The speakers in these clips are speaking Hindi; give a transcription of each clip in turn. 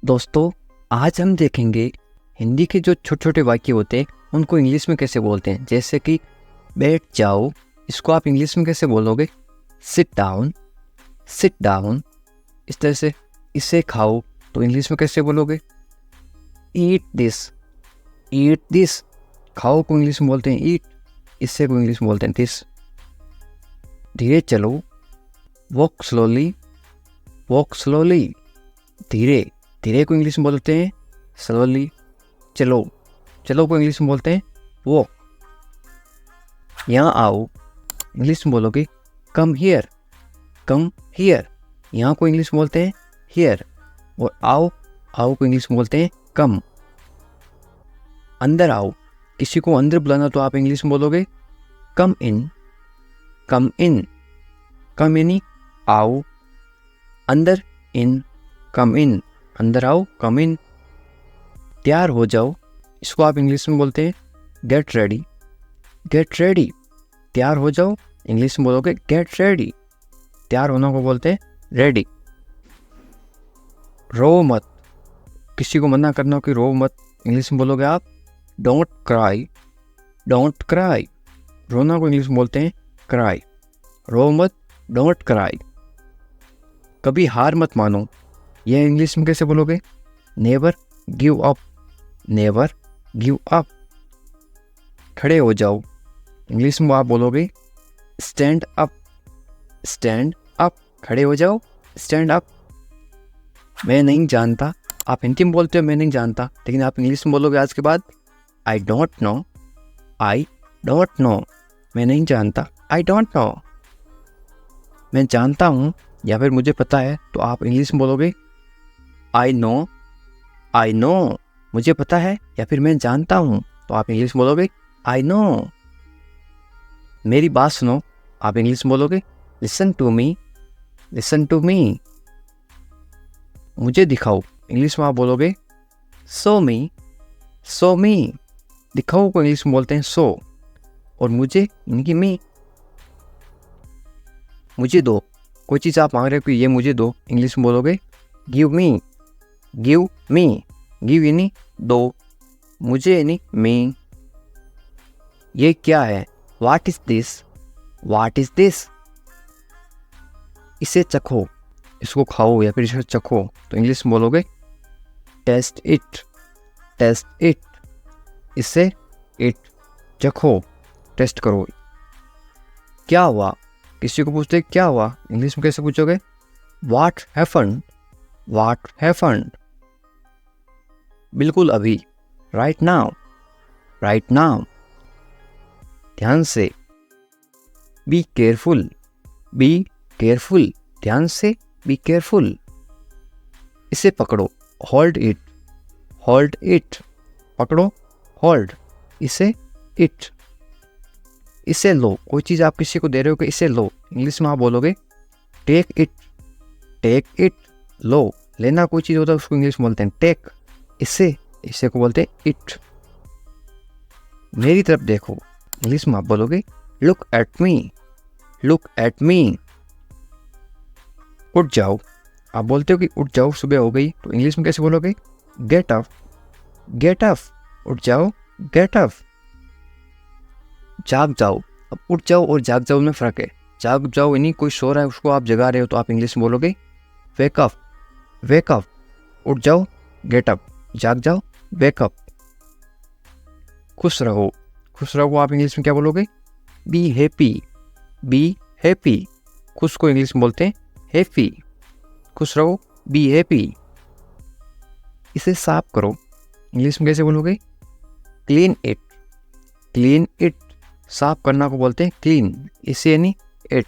दोस्तों, आज हम देखेंगे हिंदी के जो छोटे छोटे वाक्य होते हैं उनको इंग्लिश में कैसे बोलते हैं। जैसे कि बैठ जाओ, इसको आप इंग्लिश में कैसे बोलोगे? Sit down, sit down. इस तरह से इसे खाओ तो इंग्लिश में कैसे बोलोगे? Eat this, eat this. खाओ को इंग्लिश में बोलते हैं ईट, इससे को इंग्लिश में बोलते हैं दिस। धीरे चलो, वॉक स्लोली, वॉक स्लोली। धीरे, धीरे को इंग्लिश में बोलते हैं स्लोली। चलो, चलो को इंग्लिश में बोलते हैं वॉक। यहाँ आओ, इंग्लिश में बोलोगे कम हियर, कम हियर। यहाँ को इंग्लिश में बोलते हैं हियर। और आओ, आओ को इंग्लिश में बोलते हैं कम। अंदर आओ, किसी को अंदर बुलाना तो आप इंग्लिश में बोलोगे कम इन, कम इन। कम यानी आओ, अंदर इन, कम इन। अंदर आओ, कम इन। तैयार हो जाओ, इसको आप इंग्लिश में बोलते हैं गेट रेडी, गेट रेडी। तैयार हो जाओ, इंग्लिश में बोलोगे गेट रेडी। तैयार होना को बोलते हैं रेडी। रो मत, किसी को मना करना हो कि रो मत, इंग्लिश में बोलोगे आप डोंट क्राई, डोंट क्राई। रोना को इंग्लिश में बोलते हैं क्राई। रो मत, डोंट क्राई। कभी हार मत मानो, यह इंग्लिश में कैसे बोलोगे? Never give up, never give up. खड़े हो जाओ, इंग्लिश में आप बोलोगे स्टैंड अप, स्टैंड अप। खड़े हो जाओ, स्टैंड अप। मैं नहीं जानता, आप हिंदी में बोलते हो मैं नहीं जानता, लेकिन आप इंग्लिश में बोलोगे आज के बाद आई don't know, I don't no. मैं नहीं जानता, आई डोंट नो। मैं जानता हूँ या फिर मुझे पता है तो आप इंग्लिश में बोलोगे आई नो, आई नो। मुझे पता है या फिर मैं जानता हूँ तो आप इंग्लिश में बोलोगे आई नो। मेरी बात सुनो, आप इंग्लिश में बोलोगे listen to me, listen to me. मुझे दिखाओ, इंग्लिश में आप बोलोगे शो मी, शो मी। दिखाओ को इंग्लिश में बोलते हैं शो। और मुझे, इनकी मी। मुझे दो, कोई चीज़ आप मांग रहे हो कि ये मुझे दो, इंग्लिश में बोलोगे give me, give me. Give यानी दो, मुझे यानी मी। ये क्या है? What is this, what is this. इसे चखो, इसको खाओ या फिर इसे चखो तो इंग्लिश में बोलोगे टेस्ट इट, टेस्ट इट। इसे इट, चखो, टेस्ट करो। क्या हुआ, किसी को पूछते क्या हुआ, इंग्लिश में कैसे पूछोगे? What happened, what happened. बिल्कुल अभी, राइट नाउ, राइट नाउ। ध्यान से, बी केयरफुल, बी केयरफुल। ध्यान से, बी केयरफुल। इसे पकड़ो, होल्ड इट, होल्ड इट। पकड़ो, होल्ड। इसे इट। इसे लो, कोई चीज़ आप किसी को दे रहे हो कि इसे लो, इंग्लिश में आप बोलोगे टेक इट, टेक इट। लो, लेना कोई चीज़ होता है उसको इंग्लिश में बोलते हैं टेक। इसे, इसे को बोलते हैं इट। मेरी तरफ देखो, इंग्लिश में आप बोलोगे look at me, look at मी। उठ जाओ, आप बोलते हो कि उठ जाओ, सुबह हो गई, तो इंग्लिश में कैसे बोलोगे? Get up, get up. उठ जाओ, गेट अप। जाग जाओ, अब उठ जाओ और जाग जाओ में फ़र्क है। जाग जाओ यानी कोई सो रहा है उसको आप जगा रहे हो तो आप इंग्लिश में बोलोगे वेक अप, वेक अप। उठ जाओ, गेट अप। जाग जाओ, वेक अप। खुश रहो, खुश रहो आप इंग्लिश में क्या बोलोगे? Be happy, be happy. खुश को इंग्लिश में बोलते हैं हैप्पी। खुश रहो, बी हैप्पी। इसे साफ करो, इंग्लिश में कैसे बोलोगे? Clean it, clean it. साफ करना को बोलते हैं क्लीन, इसे यानी इट।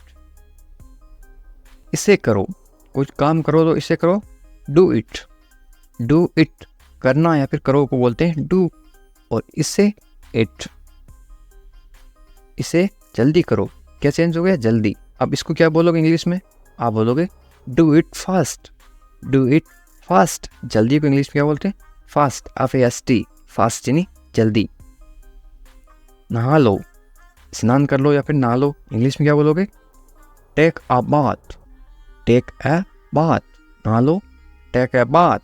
इसे करो, कुछ काम करो तो इसे करो डू इट, डू इट। करना या फिर करो को बोलते हैं डू। और इससे इट, इसे जल्दी करो। क्या चेंज हो गया? जल्दी। अब इसको क्या बोलोगे इंग्लिश में? आप बोलोगे do it fast, do it fast. जल्दी को इंग्लिश में क्या बोलते हैं? Fast, FAST। फास्ट यानी जल्दी। नहा लो, स्नान कर लो या फिर नहा लो, इंग्लिश में क्या बोलोगे? Take a bath, take a bath. नहा लो, टेक अ बाथ।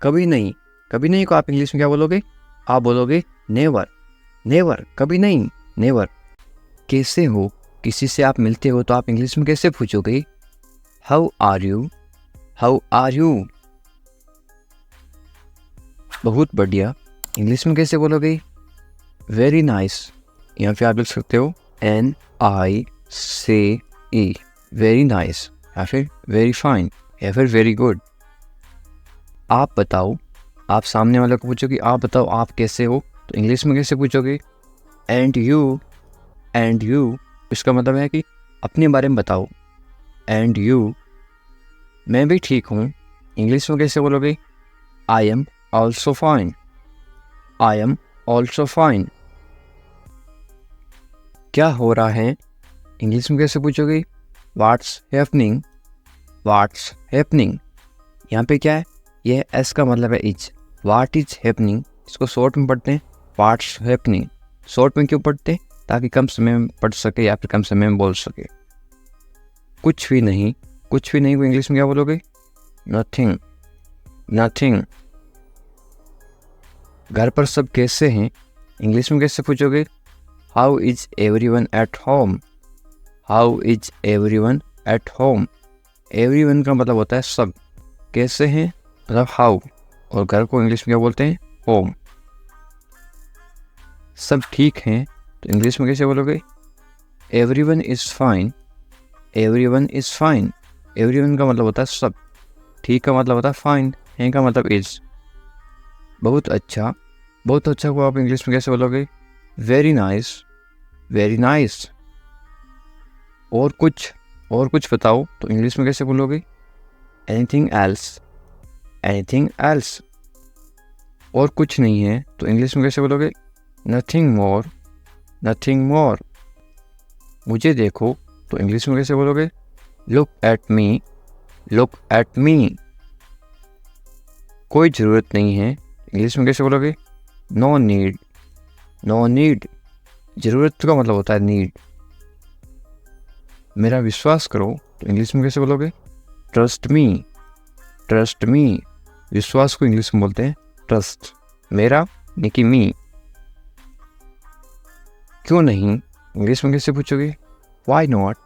कभी नहीं, कभी नहीं को आप इंग्लिश में क्या बोलोगे? आप बोलोगे नेवर, नेवर, कभी नहीं, नेवर। कैसे हो, किसी से आप मिलते हो तो आप इंग्लिश में कैसे पूछोगे? How are you, how are you. बहुत बढ़िया, इंग्लिश में कैसे बोलोगे? वेरी नाइस, यहाँ पे आप लिख सकते हो NICE, वेरी नाइस, या फिर वेरी फाइन, या फिर वेरी गुड। आप बताओ, आप सामने वाले को पूछोगे आप बताओ आप कैसे हो, तो इंग्लिश में कैसे पूछोगे? एंड यू, एंड यू, इसका मतलब है कि अपने बारे में बताओ। एंड यू, मैं भी ठीक हूँ, इंग्लिश में कैसे बोलोगे? I am also fine, I am also fine. क्या हो रहा है, इंग्लिश में कैसे पूछोगे? What's happening, what's happening. यहाँ पे क्या है, यह एस का मतलब है इज। व्हाट इज हैपनिंग, इसको शॉर्ट में पढ़ते हैं व्हाट्स हैपनिंग। शॉर्ट में क्यों पढ़ते हैं? ताकि कम समय में पढ़ सके या फिर कम समय में बोल सके। कुछ भी नहीं, कुछ भी नहीं को इंग्लिश में क्या बोलोगे? Nothing, nothing. घर पर सब कैसे हैं, इंग्लिश में कैसे पूछोगे? How is everyone at home, how is everyone at home. Everyone का मतलब होता है सब, कैसे हैं मतलब हाउ, और घर को इंग्लिश में क्या बोलते हैं? होम। सब ठीक हैं तो इंग्लिश में कैसे बोलोगे? Everyone is fine, everyone is fine. Everyone का मतलब होता है सब, ठीक का मतलब होता है फाइन, है का मतलब इज। बहुत अच्छा, बहुत अच्छा को आप इंग्लिश में कैसे बोलोगे? Very nice, very nice. और कुछ बताओ तो इंग्लिश में कैसे बोलोगे? Anything else, anything else. और कुछ नहीं है तो इंग्लिश में कैसे बोलोगे? Nothing more, nothing more. मुझे देखो तो इंग्लिश में कैसे बोलोगे? Look at me, look at me. कोई ज़रूरत नहीं है, इंग्लिश में कैसे बोलोगे? No need, no need. ज़रूरत का मतलब होता है नीड। मेरा विश्वास करो तो इंग्लिश में कैसे बोलोगे? Trust me, trust me. विश्वास को इंग्लिश में बोलते हैं ट्रस्ट। मेरा यानी कि मी। क्यों नहीं, इंग्लिश में कैसे पूछोगे? Why not,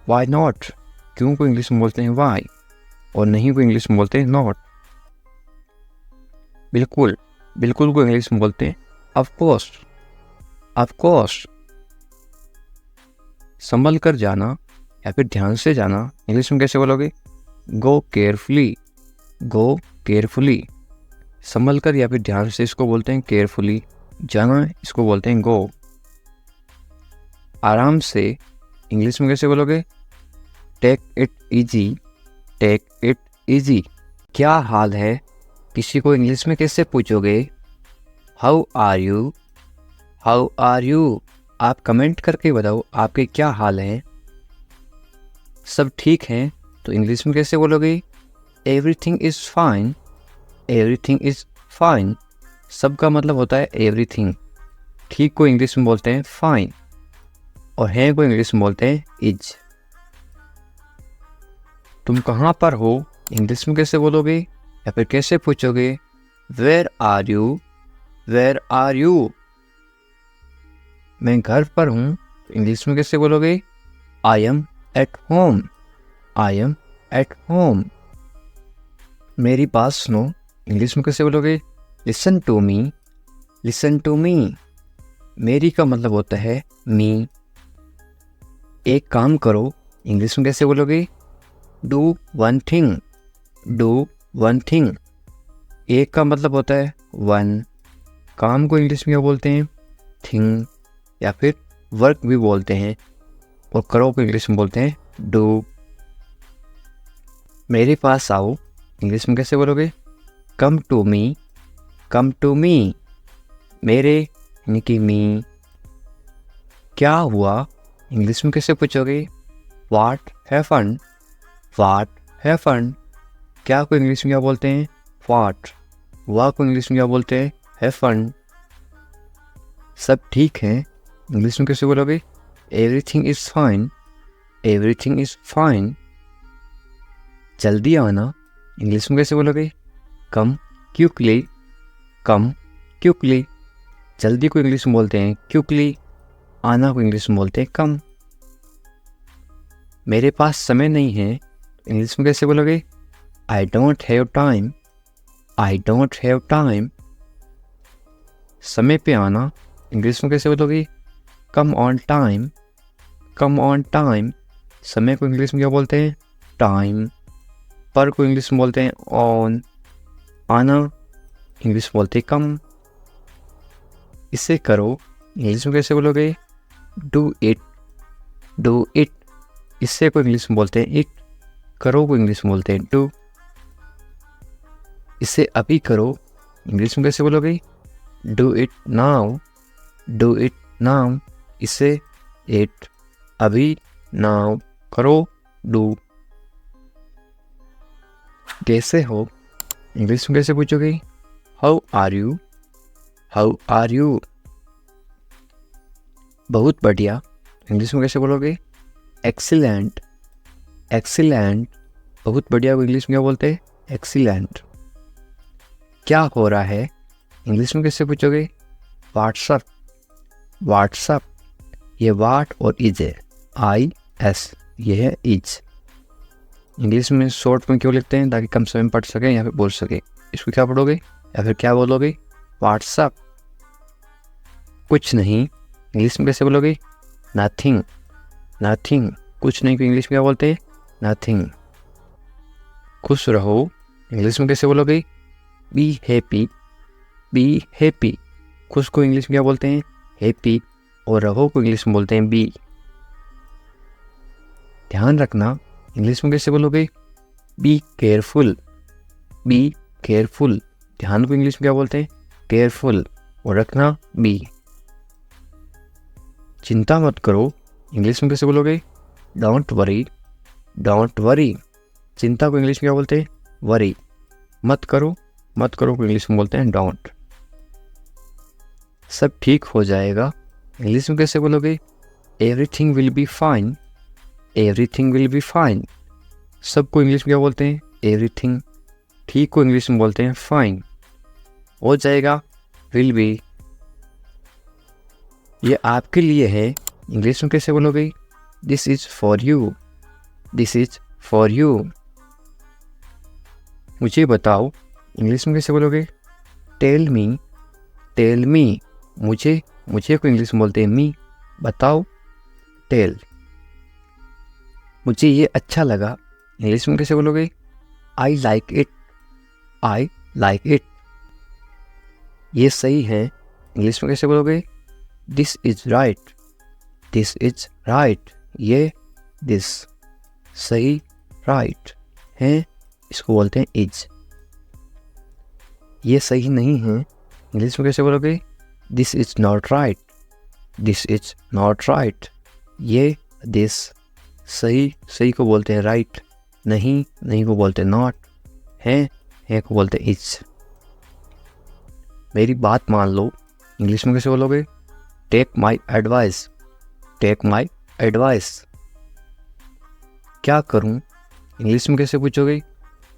why not. क्यों को इंग्लिश में बोलते हैं वाई, और नहीं को इंग्लिश में बोलते हैं नॉट। बिल्कुल, बिल्कुल को इंग्लिश में बोलते हैं ऑफ कोर्स, ऑफ कोर्स। संभल कर जाना या फिर ध्यान से जाना, इंग्लिश में कैसे बोलोगे? गो केयरफुली, गो केयरफुली। संभल कर या फिर ध्यान से इसको बोलते हैं केयरफुली, जाना इसको बोलते हैं गो। आराम से, इंग्लिश में कैसे बोलोगे? Take it easy, take it easy. क्या हाल है, किसी को इंग्लिश में कैसे पूछोगे? How are you, how are you. आप कमेंट करके बताओ आपके क्या हाल है। सब ठीक हैं तो इंग्लिश में कैसे बोलोगे? Everything is fine, everything is fine. सब का मतलब होता है एवरीथिंग। ठीक को इंग्लिश में बोलते हैं फाइन, और है को इंग्लिश में बोलते हैं इज। तुम कहाँ पर हो, इंग्लिश में कैसे बोलोगे या फिर कैसे पूछोगे? Where are you, where are you. मैं घर पर हूँ, इंग्लिश में कैसे बोलोगे? I am at home, I am at home. मेरी बात सुनो, इंग्लिश में कैसे बोलोगे? Listen to me, listen to me. मेरी का मतलब होता है मी। एक काम करो, इंग्लिश में कैसे बोलोगे? Do one thing, do one thing. एक का मतलब होता है वन। काम को इंग्लिश में क्या बोलते हैं? थिंग, या फिर वर्क भी बोलते हैं, और करो को इंग्लिश में बोलते हैं डू। मेरे पास आओ, इंग्लिश में कैसे बोलोगे? Come to me, come to me. मेरे यानी कि मी। क्या हुआ, इंग्लिश में कैसे पूछोगे? What happened, what happened. क्या को इंग्लिश में क्या बोलते हैं? व्हाट। हुआ को इंग्लिश में क्या बोलते हैं? हैपेंड। सब ठीक है, इंग्लिश में कैसे बोलोगे? Everything is fine, everything is fine. जल्दी आना, इंग्लिश में कैसे बोलोगे? कम क्विकली, कम क्विकली। जल्दी को इंग्लिश में बोलते हैं क्विकली, आना को इंग्लिश में बोलते हैं कम। मेरे पास समय नहीं है, इंग्लिश में कैसे बोलोगे? I don't have time, I don't have time. समय पे आना इंग्लिश में कैसे बोलोगे? Come on time, come on time. समय को इंग्लिश में क्या बोलते हैं? टाइम। पर को इंग्लिश में बोलते हैं ऑन। आना इंग्लिश में बोलते हैं कम। इसे करो इंग्लिश में कैसे बोलोगे? Do it, do it. इससे को इंग्लिश में बोलते हैं इट, करो को इंग्लिश में बोलते हैं डू। इसे अभी करो इंग्लिश में कैसे बोलोगे? Do it now, do it now. इसे इट, अभी, नाउ, करो, डू। कैसे हो इंग्लिश में कैसे पूछोगे? How are you, how are you. बहुत बढ़िया इंग्लिश में कैसे बोलोगे? Excellent, excellent. बहुत बढ़िया को इंग्लिश में क्या बोलते हैं? एक्सीलेंट। क्या हो रहा है इंग्लिश में कैसे पूछोगे? What's up, what's up. ये वाट और इज है, आई एस, ये है इज। इंग्लिश में शॉर्ट में क्यों लिखते हैं? ताकि कम समय में पढ़ सकें या फिर बोल सकें। इसको क्या पढ़ोगे या फिर क्या बोलोगे? व्हाट्सअप। कुछ नहीं इंग्लिश में कैसे बोलोगे? Nothing, nothing. कुछ नहीं को इंग्लिश में क्या बोलते हैं? नथिंग। खुश रहो इंग्लिश में कैसे बोलोगे? Be happy, be happy. खुश को इंग्लिश में क्या बोलते हैं? हैप्पी। और रहो को इंग्लिश में बोलते हैं बी। ध्यान रखना इंग्लिश में कैसे बोलोगे? Be careful, be careful. ध्यान को इंग्लिश में क्या बोलते हैं? केयरफुल। और रखना बी। चिंता मत करो इंग्लिश में कैसे बोलोगे? Don't worry, don't worry. चिंता को इंग्लिश में क्या बोलते हैं? वरी। मत करो, मत करो को इंग्लिश में बोलते हैं डोंट। सब ठीक हो जाएगा इंग्लिश में कैसे बोलोगे? Everything will be fine, everything will be fine. सबको इंग्लिश में क्या बोलते हैं? एवरीथिंग। ठीक को इंग्लिश में बोलते हैं फाइन। हो जाएगा विल बी। ये आपके लिए है इंग्लिश में कैसे बोलोगे? This is for you, this is for you. मुझे बताओ इंग्लिश में कैसे बोलोगे? Tell me, tell me. मुझे, मुझे को इंग्लिश में बोलते हैं मी। बताओ, टेल। मुझे ये अच्छा लगा इंग्लिश में कैसे बोलोगे? I like it, I like it. ये सही है इंग्लिश में कैसे बोलोगे? This is right, this is right. ये दिस, सही, राइट है, इसको बोलते हैं इज। ये सही नहीं है इंग्लिश में कैसे बोलोगे? This is not right, this is not right. ये दिस, सही, सही को बोलते हैं राइट, नहीं, नहीं को बोलते हैं नॉट, है को बोलते हैं इज। मेरी बात मान लो इंग्लिश में कैसे बोलोगे? Take my advice, take my advice. क्या करूं इंग्लिश में कैसे पूछोगे?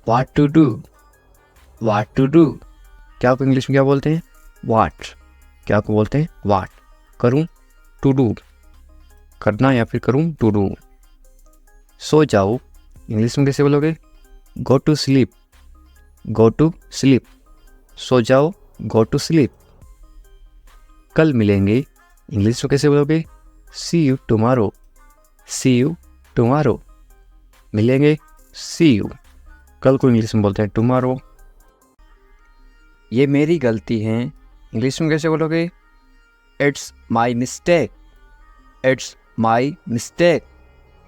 What to do, what to do. क्या को इंग्लिश में क्या बोलते हैं? व्हाट। क्या को बोलते हैं? व्हाट। करूं, टू डू, करना या फिर करूं, टू डू। सो जाओ इंग्लिश में कैसे बोलोगे? Go to sleep, go to sleep. सो जाओ, गो टू स्लीप। कल मिलेंगे इंग्लिश में कैसे बोलोगे? See you tomorrow, see you tomorrow. मिलेंगे, सी यू। कल को इंग्लिश में बोलते हैं टुमारो। ये मेरी गलती है इंग्लिश में कैसे बोलोगे? It's my mistake, it's my mistake.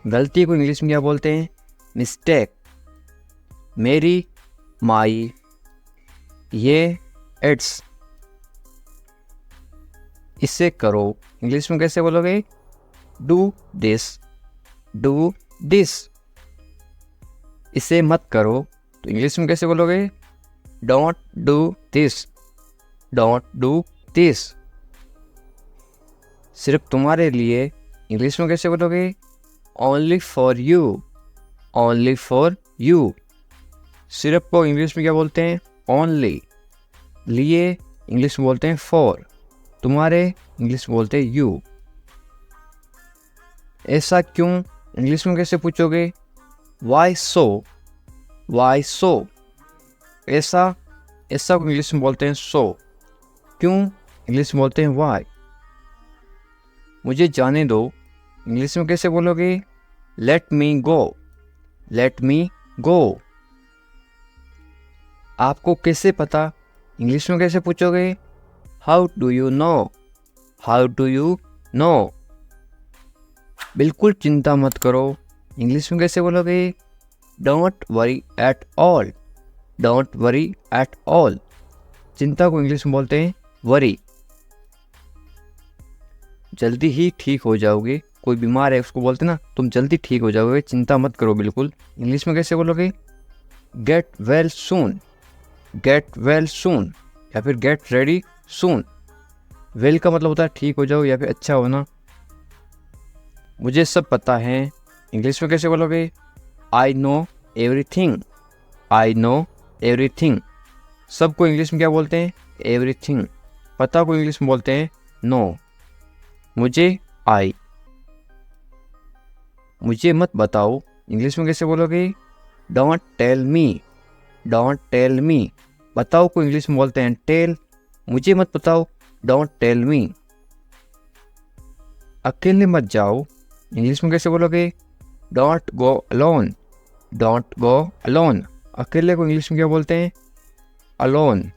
गलती को इंग्लिश में क्या बोलते हैं? मिस्टेक। मेरी, माई। ये इट्स। इसे करो इंग्लिश में कैसे बोलोगे? Do this, do this. इसे मत करो तो इंग्लिश में कैसे बोलोगे? Don't do this, don't do this. सिर्फ तुम्हारे लिए इंग्लिश में कैसे बोलोगे? Only for you, only for you. सिर्फ को इंग्लिश में क्या बोलते हैं? ओनली। लिए इंग्लिश में बोलते हैं फॉर, तुम्हारे इंग्लिश में बोलते हैं यू। ऐसा क्यों इंग्लिश में कैसे पूछोगे? वाई सो, वाई सो। ऐसा, ऐसा को इंग्लिश में बोलते हैं सो, क्यों इंग्लिश में बोलते हैं वाई। मुझे जाने दो इंग्लिश में कैसे बोलोगे? लेट मी गो, लेट मी गो। आपको कैसे पता इंग्लिश में कैसे पूछोगे? How do you no, how do you no. बिल्कुल चिंता मत करो इंग्लिश में कैसे बोलोगे? Don't worry at all, don't worry at all. चिंता को इंग्लिश में बोलते हैं वरी। जल्दी ही ठीक हो जाओगे, कोई बीमार है उसको बोलते ना तुम जल्दी ठीक हो जाओगे, चिंता मत करो बिल्कुल। इंग्लिश में कैसे बोलोगे? Get well soon, get well soon, या फिर गेट रेडी सून। वेल का मतलब होता है ठीक हो जाओ या फिर अच्छा होना। मुझे सब पता है इंग्लिश में कैसे बोलोगे? I know everything, I know everything. सबको इंग्लिश में क्या बोलते हैं? एवरीथिंग। पता को इंग्लिश में बोलते हैं नो। मुझे आई। मुझे मत बताओ इंग्लिश में कैसे बोलोगे? Don't tell me, don't tell me. बताओ को इंग्लिश में बोलते हैं टेल। मुझे मत बताओ, डोंट टेल मी। अकेले मत जाओ इंग्लिश में कैसे बोलोगे? Don't go alone, don't go alone. अकेले को इंग्लिश में क्या बोलते हैं? अलोन।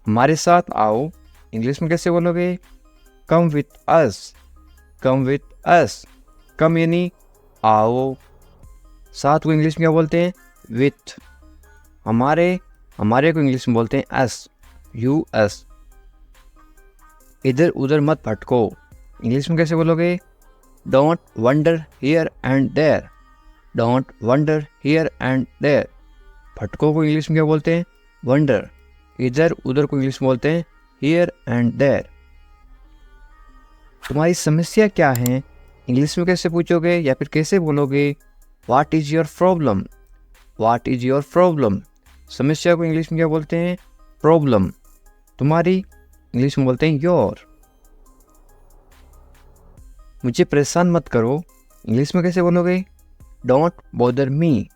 हमारे साथ आओ इंग्लिश में कैसे बोलोगे? Come with us, come with us. कम यानी आओ, साथ को इंग्लिश में क्या बोलते हैं? विथ। हमारे, हमारे को इंग्लिश में बोलते हैं अस, यू अस। इधर उधर मत भटको इंग्लिश में कैसे बोलोगे? Don't wander here and there, don't wander here and there. भटको को इंग्लिश में क्या बोलते हैं? वंडर। इधर उधर को इंग्लिश में बोलते हैं हियर एंड देयर। तुम्हारी समस्या क्या है इंग्लिश में कैसे पूछोगे या फिर कैसे बोलोगे? What is your problem, what is your problem. समस्या को इंग्लिश में क्या बोलते हैं? प्रॉब्लम। तुम्हारी इंग्लिश में बोलते हैं योर। मुझे परेशान मत करो इंग्लिश में कैसे बोलोगे? Don't bother me,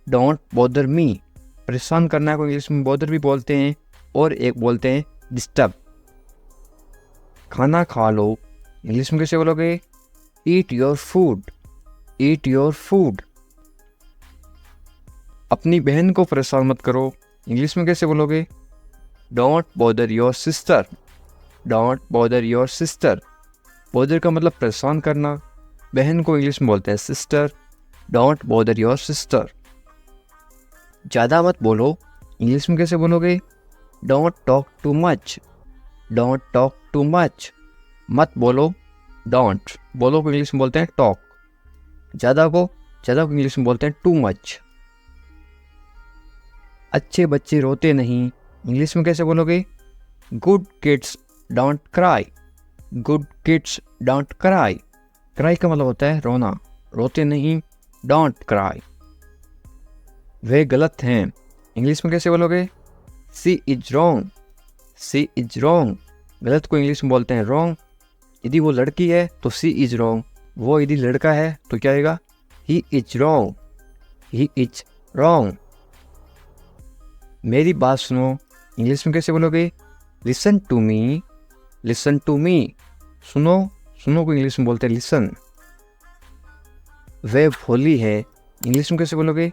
don't bother me. परेशान करना को इंग्लिश में बॉदर भी बोलते हैं और एक बोलते हैं डिस्टर्ब। खाना खा लो इंग्लिश में कैसे बोलोगे? Eat your food, eat your food. अपनी बहन को परेशान मत करो इंग्लिश में कैसे बोलोगे? Don't bother your sister, don't bother your sister. Bother का मतलब परेशान करना, बहन को इंग्लिश में बोलते हैं sister. Don't bother your sister. ज़्यादा मत बोलो इंग्लिश में कैसे बोलोगे? Don't talk too much, don't talk too much. मत बोलो, डोंट। बोलो को इंग्लिश में बोलते हैं टॉक। ज़्यादा को इंग्लिश में बोलते हैं टू मच। अच्छे बच्चे रोते नहीं इंग्लिश में कैसे बोलोगे? Good kids don't cry, good kids don't cry. Cry का मतलब होता है रोना, रोते नहीं, डोंट क्राई। वे गलत हैं इंग्लिश में कैसे बोलोगे? She is wrong, she is wrong. गलत को इंग्लिश में बोलते हैं रॉन्ग। यदि वो लड़की है तो सी इज रॉन्ग, वो यदि लड़का है तो क्या आएगा? He is wrong, he is wrong. मेरी बात सुनो इंग्लिश में कैसे बोलोगे? Listen to me, listen to me. सुनो, सुनो को इंग्लिश में बोलते हैं लिसन। वे भोली है इंग्लिश में कैसे बोलोगे?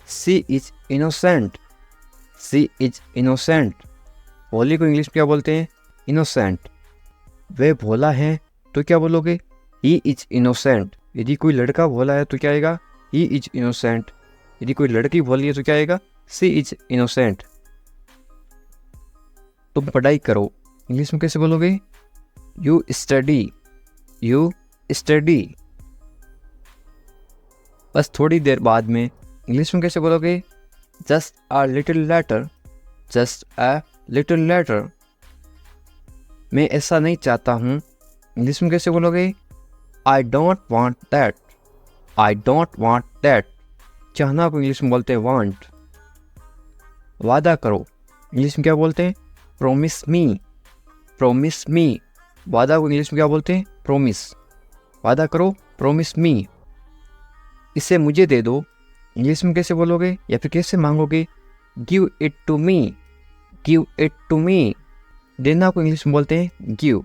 She is innocent, she is innocent. भोली को इंग्लिश में क्या बोलते हैं? इनोसेंट। वे भोला है तो क्या बोलोगे? He is innocent. यदि कोई लड़का भोला है तो क्या आएगा? He is innocent. यदि कोई लड़की भोली है तो क्या आएगा? सी इज इनोसेंट। तुम पढ़ाई करो इंग्लिश में कैसे बोलोगे? You study, you study. बस थोड़ी देर बाद में इंग्लिश में कैसे बोलोगे? Just a little letter, just a little letter. मैं ऐसा नहीं चाहता हूँ इंग्लिश में कैसे बोलोगे? I don't want that, I don't want that. चाहना को इंग्लिश में बोलते हैं वांट। वादा करो इंग्लिश में क्या बोलते हैं? प्रोमिस मी, प्रोमिस मी। वादा को इंग्लिश में क्या बोलते हैं? प्रोमिस। वादा करो, प्रोमिस मी। इसे मुझे दे दो, इंग्लिश में कैसे बोलोगे या फिर कैसे मांगोगे? Give it to me, give it to me. देना को इंग्लिश में बोलते हैं गिव।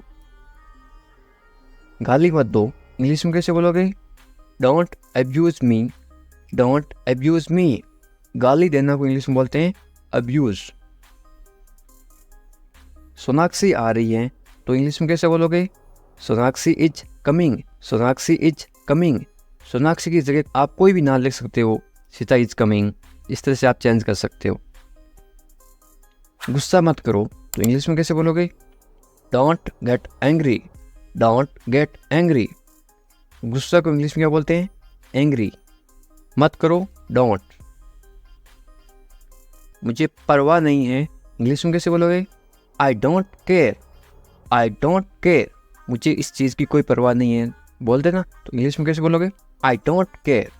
गाली मत दो, इंग्लिश में कैसे बोलोगे? Don't abuse me, don't abuse me. गाली देना को इंग्लिश में बोलते हैं अब्यूज। सोनाक्षी आ रही है तो इंग्लिश में कैसे बोलोगे? Sonakshi is coming, Sonakshi is coming. Sonakshi की जगह आप कोई भी नाम लिख सकते हो, सीता इज कमिंग, इस तरह से आप चेंज कर सकते हो। गुस्सा मत करो तो इंग्लिश में कैसे बोलोगे? Don't get angry, don't get angry. गुस्सा को इंग्लिश में क्या बोलते हैं? एंग्री। मत करो, डोंट। मुझे परवाह नहीं है, इंग्लिश में कैसे बोलोगे? I don't care, I don't care. मुझे इस चीज़ की कोई परवाह नहीं है, बोल देना। तो इंग्लिश में कैसे बोलोगे? I don't care.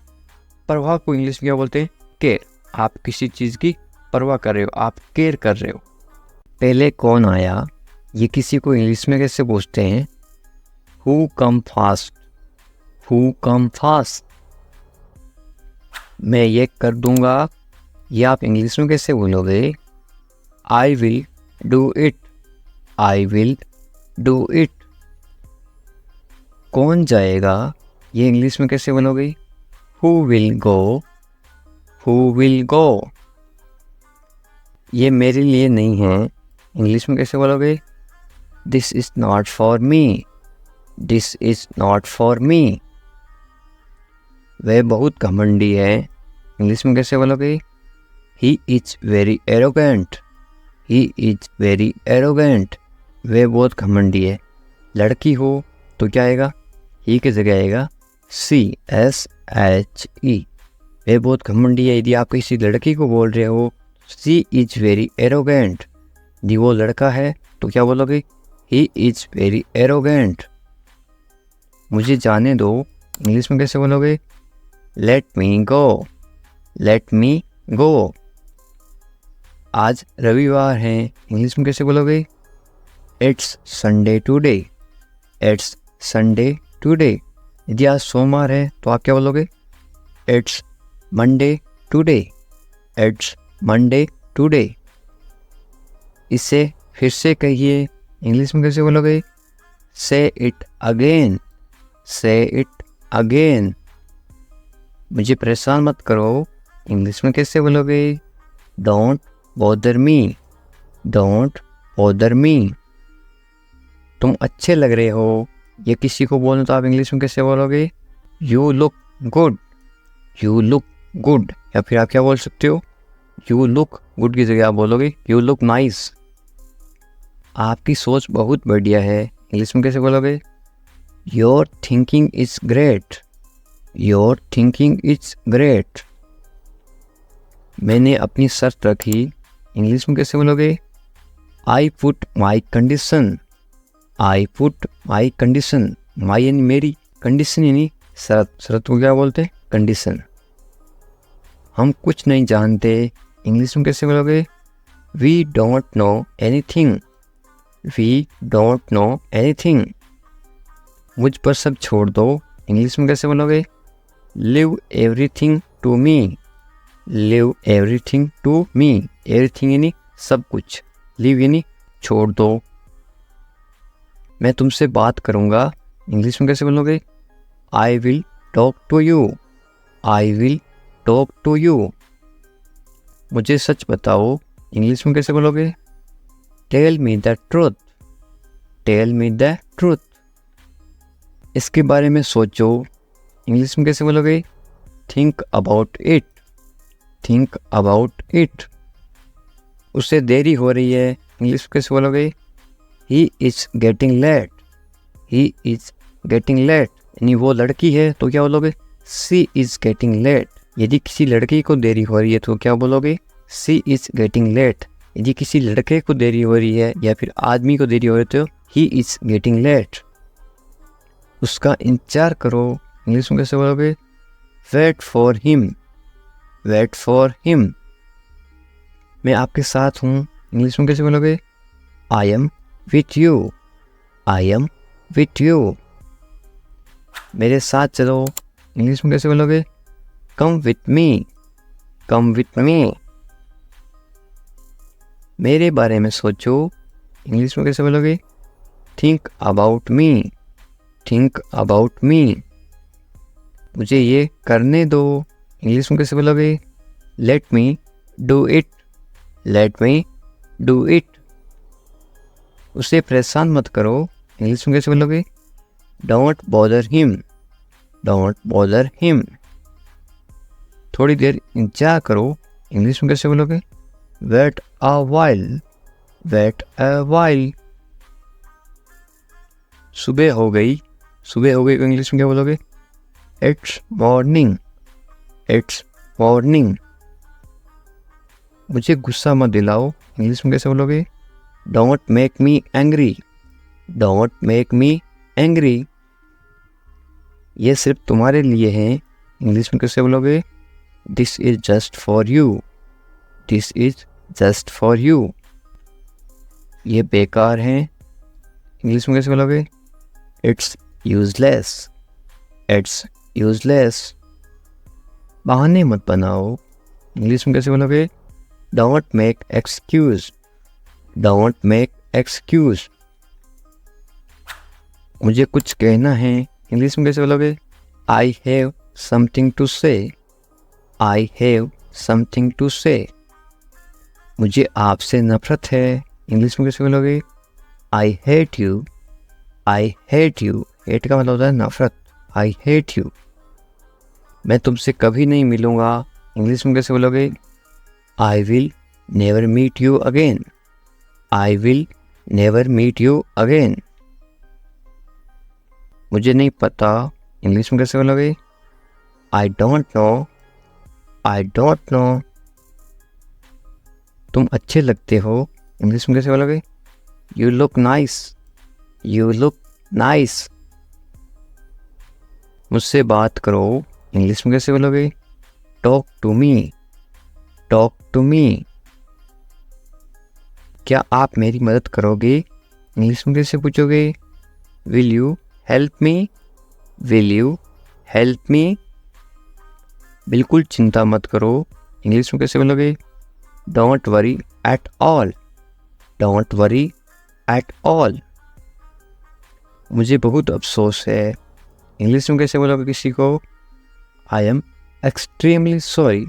परवाह को इंग्लिश में क्या बोलते हैं? केयर। आप किसी चीज़ की परवाह कर रहे हो, आप केयर कर रहे हो। पहले कौन आया, ये किसी को इंग्लिश में कैसे पूछते हैं? Who come fast, who come fast. मैं ये कर दूंगा, ये आप इंग्लिश में कैसे बोलोगे? I will do it, I will do it. कौन जाएगा, ये इंग्लिश में कैसे बोलोगे? Who will go, who will go. ये मेरे लिए नहीं है, इंग्लिश में कैसे बोलोगे? This is not for me, this is not for me. वह बहुत घमंडी है, इंग्लिश में कैसे बोलोगे? He is very arrogant, he is very arrogant. वह बहुत घमंडी है। लड़की हो तो क्या आएगा? ही की जगह आएगा CSHE। वह बहुत घमंडी है। यदि आप किसी लड़की को बोल रहे हो शी इज वेरी एरोगेंट, यदि वो लड़का है तो क्या बोलोगे? He is very arrogant. मुझे जाने दो, इंग्लिश में कैसे बोलोगे? लेट मी गो, लेट मी गो। आज रविवार है, इंग्लिश में कैसे बोलोगे? It's Sunday today, it's Sunday today. यदि आज सोमवार है तो आप क्या बोलोगे? It's Monday today, it's Monday today. इसे फिर से कहिए, इंग्लिश में कैसे बोलोगे? से इट अगेन, से इट अगेन। मुझे परेशान मत करो, इंग्लिश में कैसे बोलोगे? Don't bother me, don't bother me. तुम अच्छे लग रहे हो, ये किसी को बोलना तो आप इंग्लिश में कैसे बोलोगे? You look good, you look good. या फिर आप क्या बोल सकते हो? यू लुक गुड की जगह आप बोलोगे यू लुक नाइस। आपकी सोच बहुत बढ़िया है, इंग्लिश में कैसे बोलोगे? Your thinking is great, your thinking is great. मैंने अपनी शर्त रखी, इंग्लिश में कैसे बोलोगे? I put my condition, I put my condition. My यानी मेरी, कंडीशन यानी शर्त। शर्त को क्या बोलते हैं? कंडीशन। हम कुछ नहीं जानते, इंग्लिश में कैसे बोलोगे? We don't know anything, we don't know anything. मुझ पर सब छोड़ दो, इंग्लिश में कैसे बोलोगे? Leave everything to me, leave everything to me. Everything यानी सब कुछ, लिव यानी छोड़ दो। मैं तुमसे बात करूँगा, इंग्लिश में कैसे बोलोगे? I will talk to you, I will talk to you. मुझे सच बताओ, इंग्लिश में कैसे बोलोगे? Tell me the truth, tell me the truth. इसके बारे में सोचो, इंग्लिश में कैसे बोलोगे? Think about it, think about it. उसे देरी हो रही है, इंग्लिश में कैसे बोलोगे? He is getting late, he is getting late. यानी वो लड़की है तो क्या बोलोगे? She is getting late. यदि किसी लड़की को देरी हो रही है तो क्या बोलोगे? She is getting late. यदि किसी लड़के को देरी हो रही है या फिर आदमी को देरी हो रही है तो ही इज गेटिंग लेट। उसका इंतजार करो, इंग्लिश में कैसे बोलोगे? Wait for him, wait for him. मैं आपके साथ हूँ, इंग्लिश में कैसे बोलोगे? I am with you, I am with you. मेरे साथ चलो, इंग्लिश में कैसे बोलोगे? Come with me, come with me. मेरे बारे में सोचो, इंग्लिश में कैसे बोलोगे? Think about me, think about me. मुझे ये करने दो, इंग्लिश में कैसे बोलोगे? Let me do it, let me do it. उसे परेशान मत करो, इंग्लिश में कैसे बोलोगे? Don't bother him, don't bother him. थोड़ी देर इंतजार करो, इंग्लिश में कैसे बोलोगे? Wait a while, wait a while. सुबह हो गई, सुबह हो गई को इंग्लिश में क्या बोलोगे? It's morning, it's morning. मुझे गुस्सा मत दिलाओ, इंग्लिश में कैसे बोलोगे? Don't make me angry, don't make me angry. ये सिर्फ तुम्हारे लिए है, इंग्लिश में कैसे बोलोगे? This is just for you, this is just for you. ये बेकार है, इंग्लिश में कैसे बोलोगे? It's useless, it's useless. बहाने मत बनाओ, इंग्लिश में कैसे बोलोगे? Don't make excuse, don't make excuse. मुझे कुछ कहना है, इंग्लिश में कैसे बोलोगे? आई हैव समथिंग टू से, आई हैव समथिंग टू से। मुझे आपसे नफरत है, इंग्लिश में कैसे बोलोगे? I hate you, I hate you. Hate का मतलब होता है नफरत, आई हेट यू। मैं तुमसे कभी नहीं मिलूँगा, इंग्लिश में कैसे बोलोगे? I will never meet you again, I will never meet you again. मुझे नहीं पता, इंग्लिश में कैसे बोलोगे? I don't know, I don't know. तुम अच्छे लगते हो, इंग्लिश में कैसे बोलोगे? You look nice, you look nice. मुझसे बात करो, इंग्लिश में कैसे बोलोगे? Talk to me, talk to me. क्या आप मेरी मदद करोगे, इंग्लिश में कैसे पूछोगे? Will you help me, will you help मी। बिल्कुल चिंता मत करो, इंग्लिश में कैसे बोलोगे? Don't worry at all, don't worry at all. मुझे बहुत अफसोस है, इंग्लिश में कैसे बोलोगे किसी को? I am extremely sorry,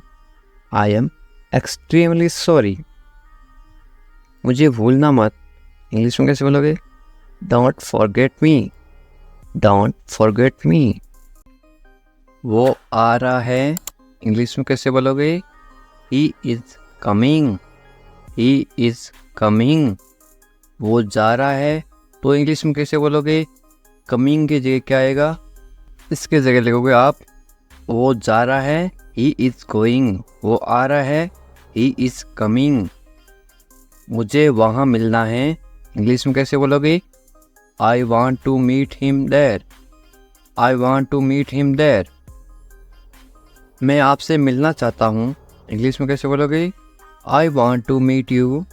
I am extremely sorry. मुझे भूलना मत, इंग्लिश में कैसे बोलोगे? Don't forget me, don't forget me. वो आ रहा है, इंग्लिश में कैसे बोलोगे? He is coming, he is coming. वो जा रहा है, तो इंग्लिश में कैसे बोलोगे? कमिंग की जगह क्या आएगा? इसके जगह लिखोगे आप वो जा रहा है, ही इज गोइंग। वो आ रहा है, ही इज कमिंग। मुझे वहाँ मिलना है, इंग्लिश में कैसे बोलोगे? I want to meet him there, I want to meet him there. मैं आपसे मिलना चाहता हूँ, इंग्लिश में कैसे बोलोगे? I want to meet you,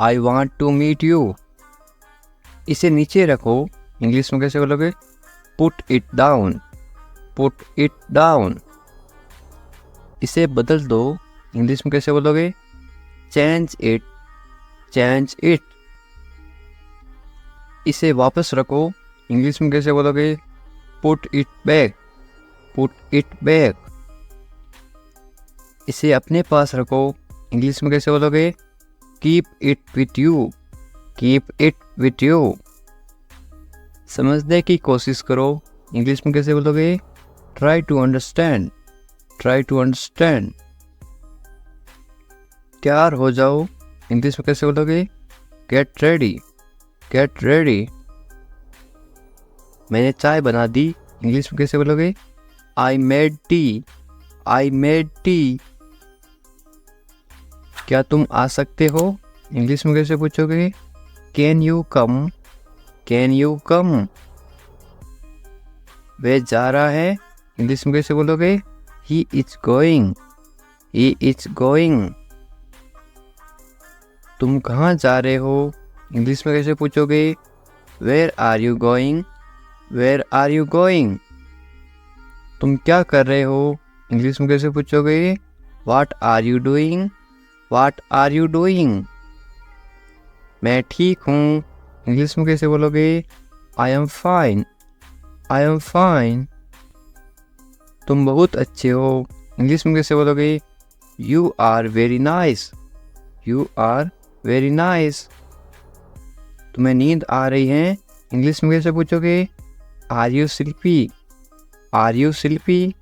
I want to meet you. इसे नीचे रखो, इंग्लिश में कैसे बोलोगे? Put it down, put it down. इसे बदल दो, इंग्लिश में कैसे बोलोगे? Change it, change it. इसे वापस रखो, इंग्लिश में कैसे बोलोगे? Put it back, put it back. इसे अपने पास रखो, इंग्लिश में कैसे बोलोगे? Keep it with you, keep it with you. समझने की कोशिश करो, इंग्लिश में कैसे बोलोगे? Try to understand, try to understand. तैयार हो जाओ, इंग्लिश में कैसे बोलोगे? Get ready, get ready. मैंने चाय बना दी, इंग्लिश में कैसे बोलोगे? I made tea, I made tea. क्या तुम आ सकते हो, इंग्लिश में कैसे पूछोगे? Can you come, can you come. वह जा रहा है, इंग्लिश में कैसे बोलोगे? He is going, he is going. तुम कहाँ जा रहे हो, इंग्लिश में कैसे पूछोगे? Where are you going? Where are you going? तुम क्या कर रहे हो, इंग्लिश में कैसे पूछोगे? What are you doing? What are you doing? मैं ठीक हूँ, इंग्लिश में कैसे बोलोगे? I am fine. I am fine. तुम बहुत अच्छे हो, इंग्लिश में कैसे बोलोगे? You are very nice. You are very nice. तुम्हें नींद आ रही है, इंग्लिश में कैसे पूछोगे? Are you sleepy? Are you sleepy?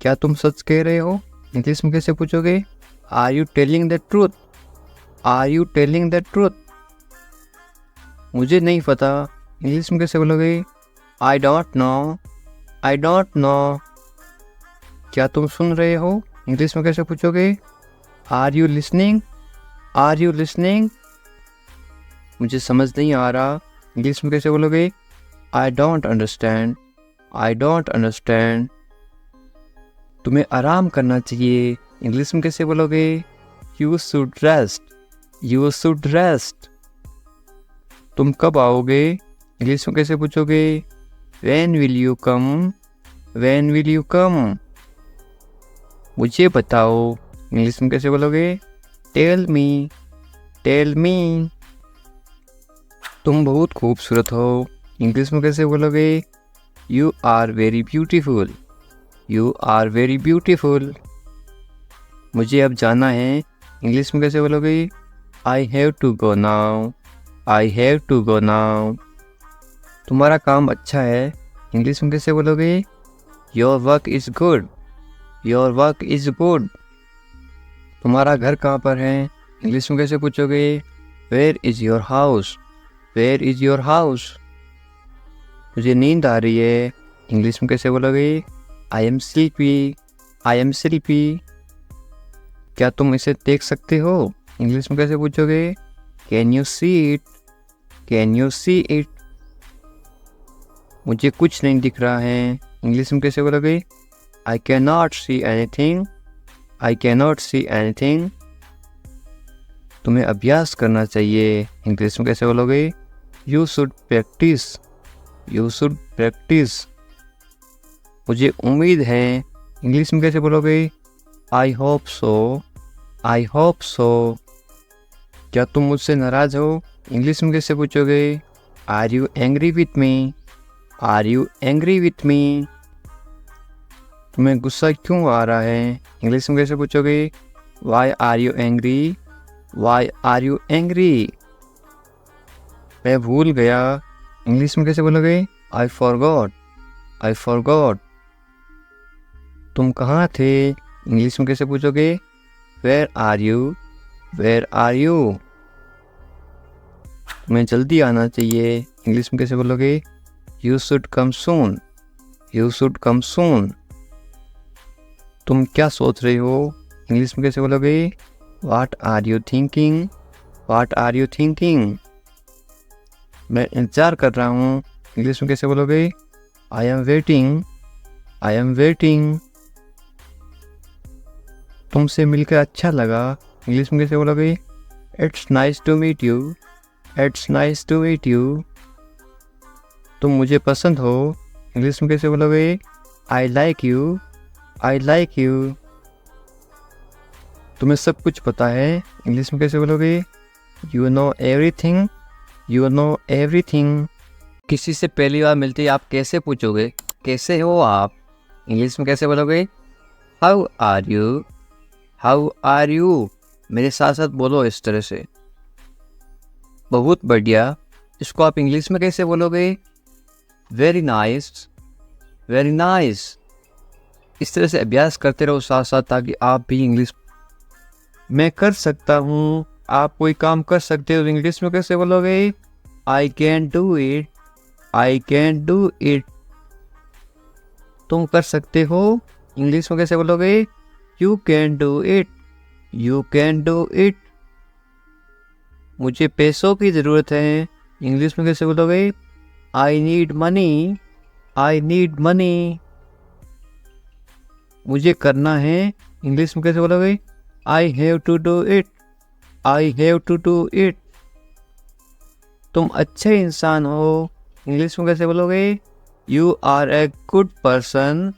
क्या तुम सच कह रहे हो, इंग्लिश में कैसे पूछोगे? Are you telling the truth? Are you telling the truth? मुझे नहीं पता, इंग्लिश में कैसे बोलोगे? I don't know. I don't know. क्या तुम सुन रहे हो, इंग्लिश में कैसे पूछोगे? Are you listening? Are you listening? मुझे समझ नहीं आ रहा, इंग्लिश में कैसे बोलोगे? I don't understand. I don't understand. तुम्हें आराम करना चाहिए, इंग्लिश में कैसे बोलोगे? You should rest. You should rest. तुम कब आओगे, इंग्लिश में कैसे पूछोगे? When will you come? When will you come? मुझे बताओ, इंग्लिश में कैसे बोलोगे? Tell me. Tell me. तुम बहुत खूबसूरत हो, इंग्लिश में कैसे बोलोगे? You are very beautiful. You are very beautiful. मुझे अब जाना है, इंग्लिश में कैसे बोलोगे? I have to go now. I have to go now. तुम्हारा काम अच्छा है, इंग्लिश में कैसे बोलोगे? Your work is good. Your work is good. तुम्हारा घर कहाँ पर है, इंग्लिश में कैसे पूछोगे? Where is your house? Where is your house? मुझे नींद आ रही है, इंग्लिश में कैसे बोलोगे? I am sleepy. I am sleepy. क्या तुम इसे देख सकते हो, इंग्लिश में कैसे पूछोगे? Can you see it? Can you see it? मुझे कुछ नहीं दिख रहा है, इंग्लिश में कैसे बोलोगे? I can not see anything. I can not see anything. तुम्हें अभ्यास करना चाहिए, इंग्लिश में कैसे बोलोगे? You should practise. You should practise. मुझे उम्मीद है, इंग्लिश में कैसे बोलोगे? I hope so. I hope so. क्या तुम मुझसे नाराज़ हो, इंग्लिश में कैसे पूछोगे? Are you angry with me? Are you angry with me? तुम्हें गुस्सा क्यों आ रहा है, इंग्लिश में कैसे पूछोगे? Why are you angry? Why are you angry? मैं भूल गया, इंग्लिश में कैसे बोलोगे? I forgot. I forgot. तुम कहाँ थे, इंग्लिश में कैसे पूछोगे? Where are you? Where are you? तुम्हें जल्दी आना चाहिए, इंग्लिश में कैसे बोलोगे? You should come soon. You should come soon. तुम क्या सोच रहे हो, इंग्लिश में कैसे बोलोगे? What are you thinking? What are you thinking? मैं इंतज़ार कर रहा हूँ, इंग्लिश में कैसे बोलोगे? I am waiting. I am waiting. तुमसे मिलकर अच्छा लगा, इंग्लिश में कैसे बोलोगे? It's nice to meet you. It's nice to meet you. तुम मुझे पसंद हो, इंग्लिश में कैसे बोलोगे? I like you. I like you. तुम्हें सब कुछ पता है, इंग्लिश में कैसे बोलोगे? You know everything. You know everything. किसी से पहली बार मिलते ही आप कैसे पूछोगे? कैसे हो आप, इंग्लिश में कैसे बोलोगे? How are you? How are you? मेरे साथ साथ बोलो इस तरह से। बहुत बढ़िया। इसको आप इंग्लिश में कैसे बोलोगे? Very nice. Very nice. इस तरह से अभ्यास करते रहो साथ साथ, ताकि आप भी इंग्लिश मैं कर सकता हूँ, आप कोई काम कर सकते हो, इंग्लिश में कैसे बोलोगे? I can do it. I can do it. तुम कर सकते हो, इंग्लिश में कैसे बोलोगे? You can do it. You can do it. मुझे पैसों की ज़रूरत है, इंग्लिश में कैसे बोलोगे? I need money. I need money. मुझे करना है, इंग्लिश में कैसे बोलोगे? I have to do it. I have to do it. तुम अच्छे इंसान हो, इंग्लिश में कैसे बोलोगे? You are a good person,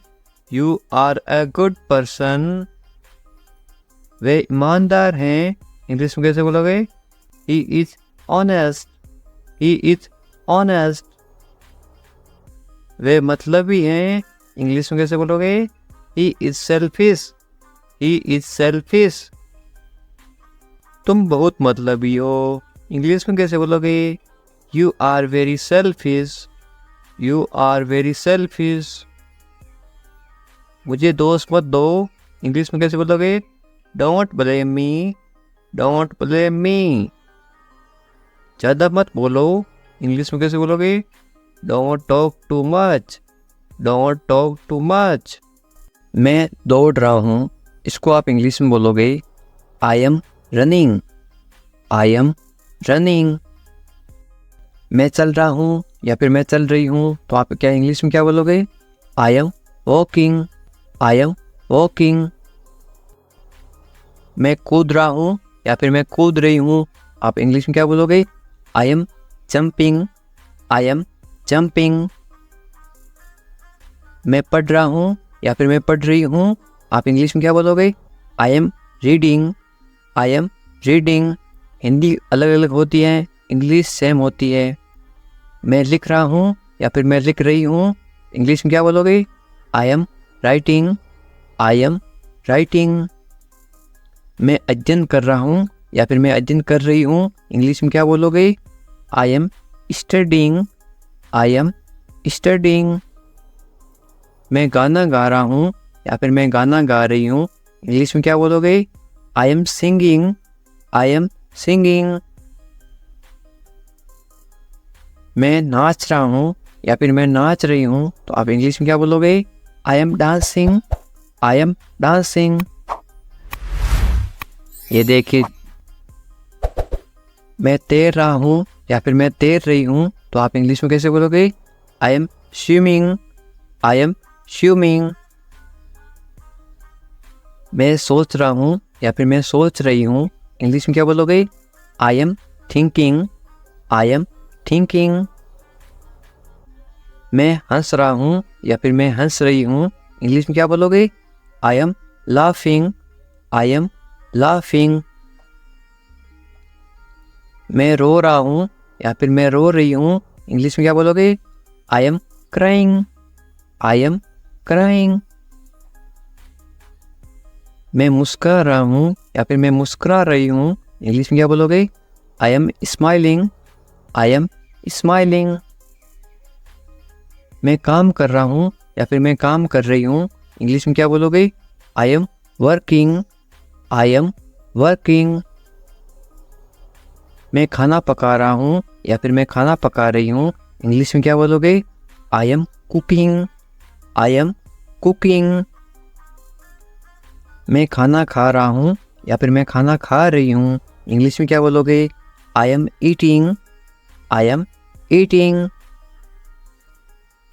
you are a good person. वे ईमानदार हैं, इंग्लिश में कैसे बोलोगे? He is honest, he is honest. वे मतलबी हैं, इंग्लिश में कैसे बोलोगे? He is selfish, he is selfish. तुम बहुत मतलबी हो, इंग्लिश में कैसे बोलोगे? You are very selfish, you are very selfish. मुझे दोष मत दो, इंग्लिश में कैसे बोलोगे? Don't blame me, don't blame me. ज़्यादा मत बोलो, इंग्लिश में कैसे बोलोगे? Don't talk too much, don't talk too much. मैं दौड़ रहा हूँ, इसको आप इंग्लिश में बोलोगे I am running, I am running. मैं चल रहा हूँ या फिर मैं चल रही हूँ, तो आप क्या इंग्लिश में क्या बोलोगे? I am walking, I am walking. मैं कूद रहा हूँ या फिर मैं कूद रही हूँ, आप इंग्लिश में क्या बोलोगे? I M jumping, I am jumping. मैं पढ़ रहा हूँ या फिर मैं पढ़ रही हूँ, आप इंग्लिश में क्या बोलोगे? I am reading, I am reading. Hindi अलग अलग होती है, इंग्लिश सेम होती है। मैं लिख रहा हूँ या फिर मैं लिख रही हूँ, इंग्लिश में क्या बोलोगे? I am writing, I am writing. मैं अध्ययन कर रहा हूँ या फिर मैं अध्ययन कर रही हूँ, इंग्लिश में क्या बोलोगे? I M studying, I am studying. मैं गाना गा रहा हूँ या फिर मैं गाना गा रही हूँ, इंग्लिश में क्या बोलोगे? I am singing, I am singing. मैं नाच रहा हूँ या फिर मैं नाच रही हूँ, तो आप इंग्लिश में क्या बोलोगे? I M dancing, I am dancing. ये देखिए, मैं तैर रहा हूँ या फिर मैं तैर रही हूँ, तो आप इंग्लिश में कैसे बोलोगे? I M swimming, I am swimming. मैं सोच रहा हूँ या फिर मैं सोच रही हूँ, इंग्लिश में क्या बोलोगे? I am thinking, I am thinking. मैं हंस रहा हूँ या फिर मैं हंस रही हूँ, इंग्लिश में क्या बोलोगे? I am laughing, I am laughing. मैं रो रहा हूँ या फिर मैं रो रही हूँ, इंग्लिश में क्या बोलोगे? I am crying, I am crying. मैं मुस्कुरा रहा हूँ या फिर मैं मुस्कुरा रही हूँ, इंग्लिश में क्या बोलोगे? I am smiling, I am smiling. मैं काम कर रहा हूँ या फिर मैं काम कर रही हूँ, इंग्लिश में क्या बोलोगे? I am working, I am working. मैं खाना पका रहा हूँ या फिर मैं खाना पका रही हूँ, इंग्लिश में क्या बोलोगे? I am cooking, I am cooking. मैं खाना खा रहा हूँ या फिर मैं खाना खा रही हूँ, इंग्लिश में क्या बोलोगे? I am eating, I am eating.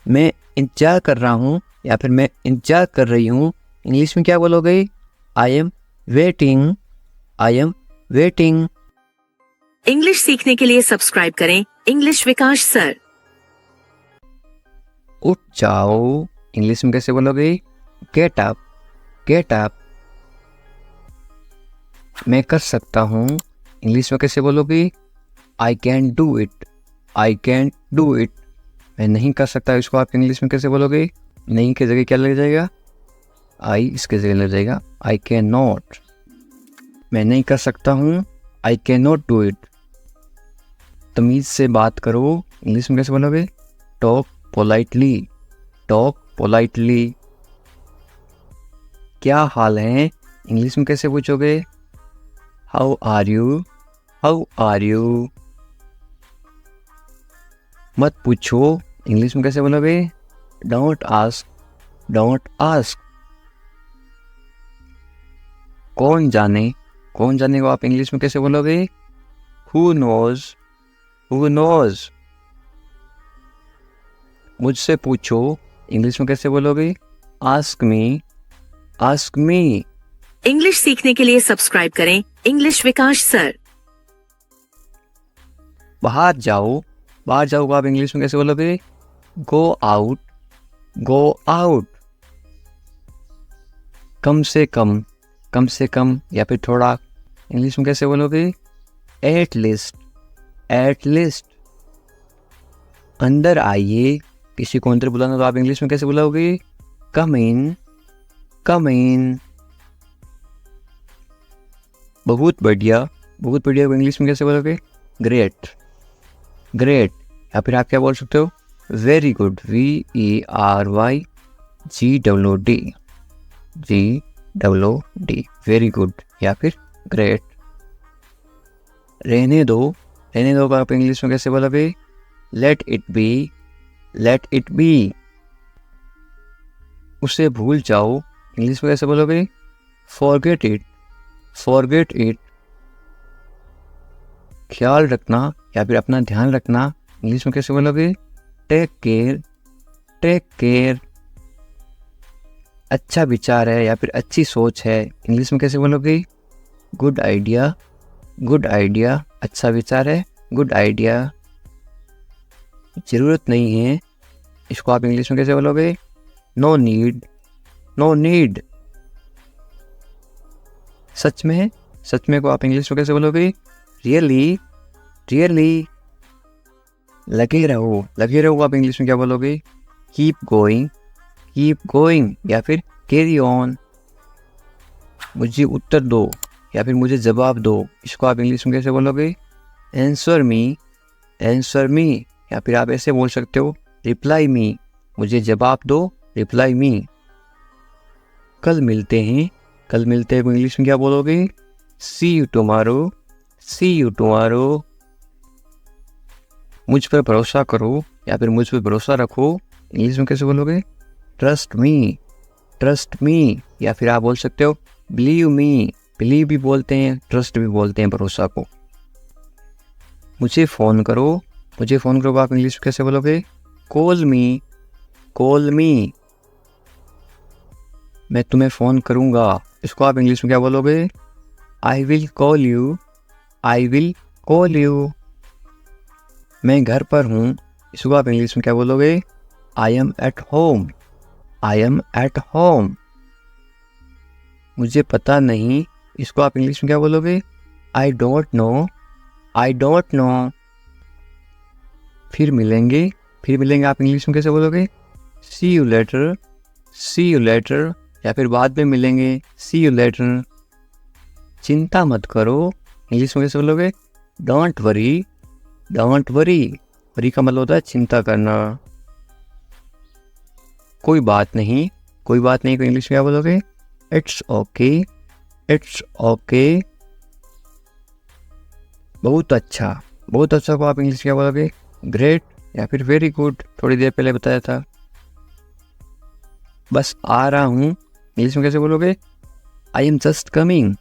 मैं इंतजार कर रहा हूँ या फिर मैं इंतजार कर रही हूँ, इंग्लिश में क्या बोलोगे? I am waiting, I am waiting. English सीखने के लिए सब्सक्राइब करें इंग्लिश विकास सर। उठ जाओ, इंग्लिश में कैसे बोलोगे? Get up, get up. मैं कर सकता हूँ, इंग्लिश में कैसे बोलोगे? I can do it, I can do it. मैं नहीं कर सकता, इसको आप इंग्लिश में कैसे बोलोगे? नहीं की जगह क्या लग जाएगा? आई इसके जगह लग जाएगा आई कैन नॉट। मैं नहीं कर सकता हूँ, I can not do it. तमीज़ से बात करो, इंग्लिश में कैसे बोलोगे? Talk politely, talk politely. क्या हाल है, इंग्लिश में कैसे पूछोगे? How are you, how are you. मत पूछो, इंग्लिश में कैसे बोलोगे? Don't ask, don't ask. कौन जाने, कौन जाने को आप इंग्लिश में कैसे बोलोगे? Who knows, who knows. मुझसे पूछो, इंग्लिश में कैसे बोलोगे? Ask me, ask me. English सीखने के लिए सब्सक्राइब करें इंग्लिश विकास सर। बाहर जाओ, बाहर जाओ को आप इंग्लिश में कैसे बोलोगे? Go out, go out. कम से कम, कम से कम या फिर थोड़ा, इंग्लिश में कैसे बोलोगे? At least, at least. अंदर आइए, किसी को अंदर बुलाना तो आप इंग्लिश में कैसे बुलाओगे? कम इन, कम इन। बहुत बढ़िया, बहुत बढ़िया को इंग्लिश में कैसे बोलोगे? Great, great. या फिर आप क्या बोल सकते हो? Very good, VERYGOOD, GOOD, very good या फिर ग्रेट। रहने दो, रहने दो को आप इंग्लिश में कैसे बोलोगे? Let it be, let it be. उसे भूल जाओ, इंग्लिश में कैसे बोलोगे? Forget it, forget it. ख्याल रखना या फिर अपना ध्यान रखना, इंग्लिश में कैसे बोलोगे? Take care, take care. अच्छा विचार है या फिर अच्छी सोच है, इंग्लिश में कैसे बोलोगे? Good idea, good idea. अच्छा विचार है, गुड आइडिया। ज़रूरत नहीं है, इसको आप इंग्लिश में कैसे बोलोगे? No need, no need. सच में, सच में को आप इंग्लिश में कैसे बोलोगे? Really, really. लगे रहो, लगे रहो आप इंग्लिश में क्या बोलोगे? कीप गोइंग, कीप गोइंग या फिर कैरी ऑन। मुझे उत्तर दो या फिर मुझे जवाब दो, इसको आप इंग्लिश में कैसे बोलोगे? Answer me, answer me. या फिर आप ऐसे बोल सकते हो, रिप्लाई मी, मुझे जवाब दो, रिप्लाई मी। कल मिलते हैं, कल मिलते हैं को इंग्लिश में क्या बोलोगे? See you tomorrow, see you tomorrow. मुझ पर भरोसा करो या फिर मुझ पर भरोसा रखो, इंग्लिश में कैसे बोलोगे? Trust me, trust me. या फिर आप बोल सकते हो बिलीव मी, बिलीव भी बोलते हैं, ट्रस्ट भी बोलते हैं भरोसा को। मुझे फ़ोन करो, मुझे फ़ोन करो आप इंग्लिश में कैसे बोलोगे? कॉल मी, कॉल मी। मैं तुम्हें फ़ोन करूँगा, इसको आप इंग्लिश में क्या बोलोगे? I will call you, I will call you. मैं घर पर हूँ, इसको आप इंग्लिश में क्या बोलोगे? I am at home, I am at home. मुझे पता नहीं, इसको आप इंग्लिश में क्या बोलोगे? I don't know, I don't know. फिर मिलेंगे, फिर मिलेंगे आप इंग्लिश में कैसे बोलोगे? See you later, see you later. या फिर बाद में मिलेंगे, सी यू लेटर। चिंता मत करो, इंग्लिश में कैसे बोलोगे? Don't worry, don't worry. Worry का मतलब होता है चिंता करना। कोई बात नहीं, कोई बात नहीं को इंग्लिश में क्या बोलोगे? It's okay, it's okay. बहुत अच्छा, बहुत अच्छा को आप इंग्लिश में क्या बोलोगे? ग्रेट या फिर वेरी गुड, थोड़ी देर पहले बताया था। बस आ रहा हूँ, इंग्लिश में कैसे बोलोगे? I am just coming,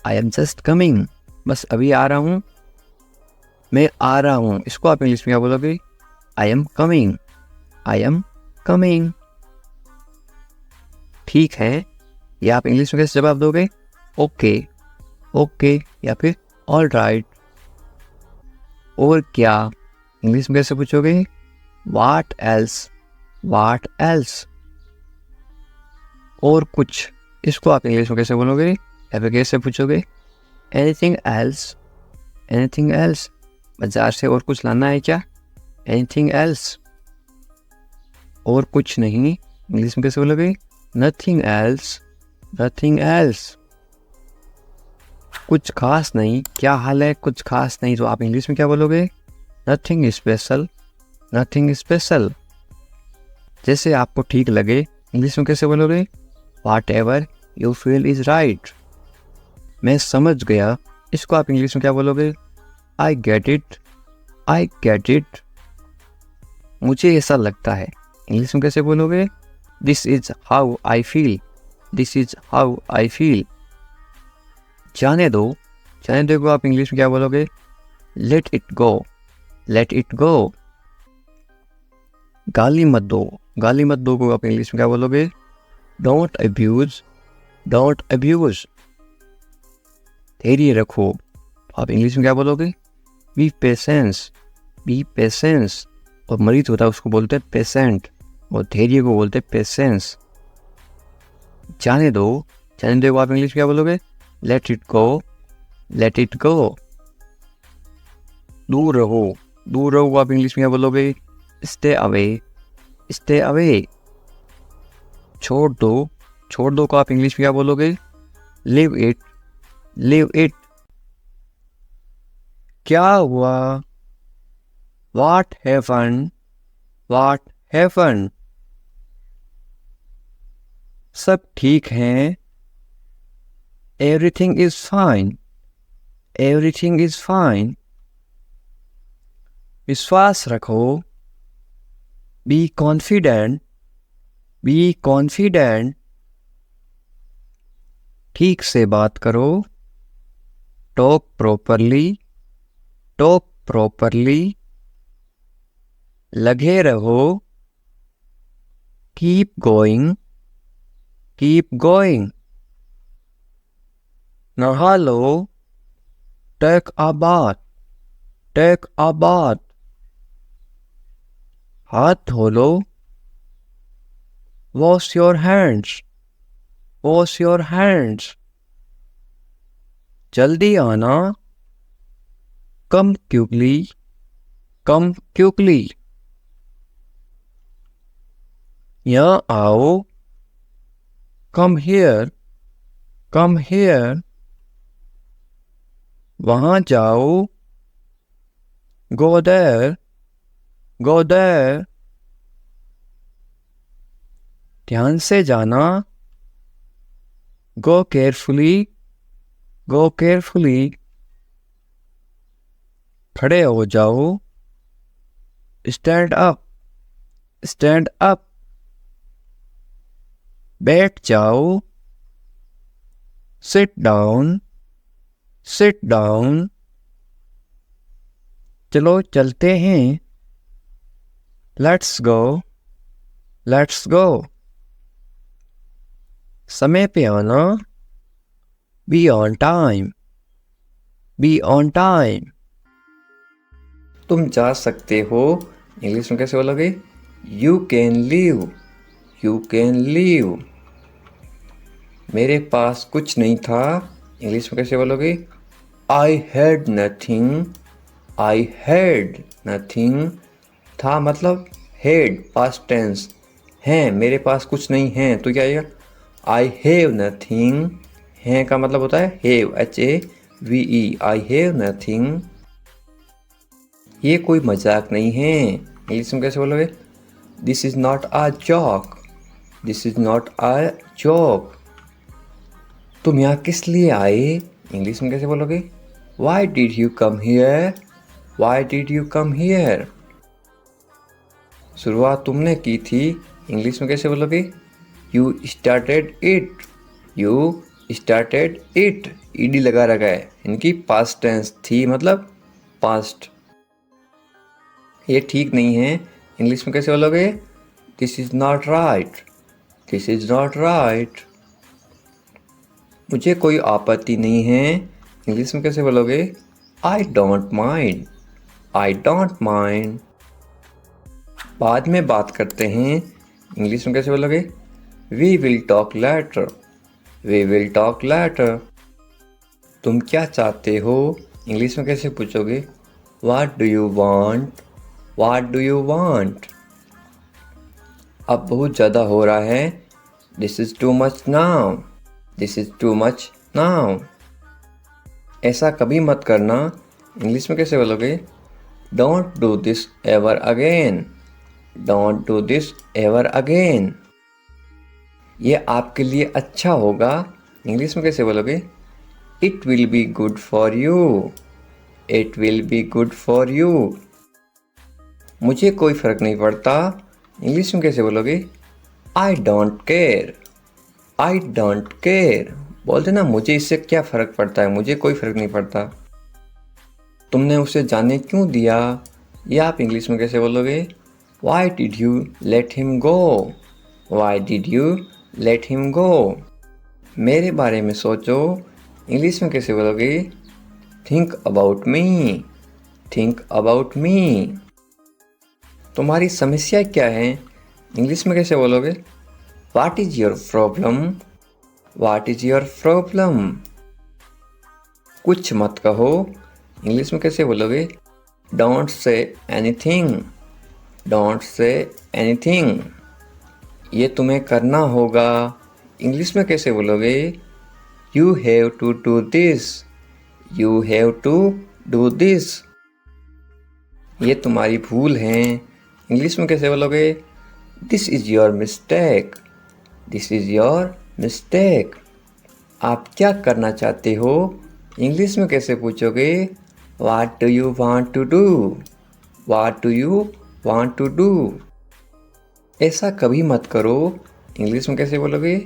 I am just coming. बस अभी आ रहा हूँ, मैं आ रहा हूँ, इसको आप इंग्लिश में क्या बोलोगे? I am coming, I am coming. ठीक है, या आप इंग्लिश में कैसे जवाब दोगे? ओके, ओके या फिर ऑल राइट। और क्या, इंग्लिश में कैसे पूछोगे? What else, what else. और कुछ, इसको आप इंग्लिश में कैसे बोलोगे या फिर कैसे पूछोगे? Anything else, anything else. बाजार से और कुछ लाना है क्या? Anything else. और कुछ नहीं, इंग्लिश में कैसे बोलोगे? Nothing else, nothing else. कुछ खास नहीं, क्या हाल है? कुछ खास नहीं, तो आप इंग्लिश में क्या बोलोगे? Nothing special, nothing special. जैसे आपको ठीक लगे, इंग्लिश में कैसे बोलोगे? Whatever you feel is right. मैं समझ गया, इसको आप इंग्लिश में क्या बोलोगे? I get it, I get it. मुझे ऐसा लगता है, इंग्लिश में कैसे बोलोगे? This is how I feel, this is how I feel. जाने दो, जाने दो को आप इंग्लिश में क्या बोलोगे? Let it go, let it go. गाली मत दो, गाली मत दो को आप इंग्लिश में क्या बोलोगे? Don't abuse, don't abuse. धैर्य रखो, आप इंग्लिश में क्या बोलोगे? B patience, B patience. और मरीज होता है उसको बोलते हैं पेशेंट, और धैर्य को बोलते हैं पेशेंस। जाने दो, जाने दो को आप इंग्लिश में क्या बोलोगे? Let it go, let it go. दूर रहो, दूर रहो को आप इंग्लिश में क्या बोलोगे? Stay away, stay away. छोड़ दो को आप इंग्लिश में क्या बोलोगे? Live it, live it. क्या हुआ? What happened? What happened? सब ठीक हैं। Everything is fine. Everything is fine. विश्वास रखो। Be confident. Be confident. ठीक से बात करो। Talk properly. Talk properly. लगे रहो। Keep going. Keep going. नहा लो। Take a bath. Take a bath. हाथ धो लो। Wash your hands. Wash your hands. जल्दी आना। Come quickly. Come quickly. यहाँ आओ। Come here. Come here. वहाँ जाओ। Go there. Go there. ध्यान से जाना। Go carefully. Go carefully. खड़े हो जाओ। Stand up. Stand up. बैठ जाओ। Sit down. Sit down. चलो चलते हैं। Let's go. Let's go. समय पे आना। Be on time. Be on time. तुम जा सकते हो, इंग्लिश में कैसे बोलोगे? You can leave. You can leave. मेरे पास कुछ नहीं था, इंग्लिश में कैसे बोलोगे? I had nothing. I had nothing. था मतलब had past tense है, मेरे पास कुछ नहीं है तो क्या आएगा? I have nothing. है का मतलब होता है have, H-A-V-E. I have nothing. ये कोई मजाक नहीं है, इंग्लिश में कैसे बोलोगे? This is not a joke. This is not a joke. तुम यहाँ किस लिए आए, इंग्लिश में कैसे बोलोगे? Why did you come here? Why did you come here? शुरुआत तुमने की थी, इंग्लिश में कैसे बोलोगे? You started it. You started it. ed लगा रखा है, इनकी past tense थी मतलब past. ये ठीक नहीं है, इंग्लिश में कैसे बोलोगे? This is not right. This is not right. मुझे कोई आपत्ति नहीं है, इंग्लिश में कैसे बोलोगे? I don't mind. I don't mind. बाद में बात करते हैं, इंग्लिश में कैसे बोलोगे? We will talk later. We will talk later. तुम क्या चाहते हो, इंग्लिश में कैसे पूछोगे? What do you want? What do you want? अब बहुत ज़्यादा हो रहा है, This is too much now. This is too much now. ऐसा कभी मत करना, इंग्लिश में कैसे बोलोगे? Don't do this ever again. Don't do this ever again. ये आपके लिए अच्छा होगा, इंग्लिश में कैसे बोलोगे? It will be good for you. It will be good for you. मुझे कोई फ़र्क नहीं पड़ता, इंग्लिश में कैसे बोलोगे? I don't care. I don't care. बोलते ना, मुझे इससे क्या फ़र्क पड़ता है, मुझे कोई फ़र्क नहीं पड़ता। तुमने उसे जाने क्यों दिया, ये आप इंग्लिश में कैसे बोलोगे? Why did you let him go? Why did you let him go? मेरे बारे में सोचो, इंग्लिश में कैसे बोलोगे? Think about me. Think about मी। तुम्हारी समस्या क्या है, इंग्लिश में कैसे बोलोगे? What is your problem? What is your problem? कुछ मत कहो, इंग्लिश में कैसे बोलोगे? Don't say anything. Don't say anything. ये तुम्हें करना होगा, इंग्लिश में कैसे बोलोगे? You have to do this. You have to do this. ये तुम्हारी भूल है, इंग्लिश में कैसे बोलोगे? This is your mistake. This is your mistake. आप क्या करना चाहते हो, इंग्लिश में कैसे पूछोगे? What do you want to do? What do you want to do? ऐसा कभी मत करो, इंग्लिश में कैसे बोलोगे?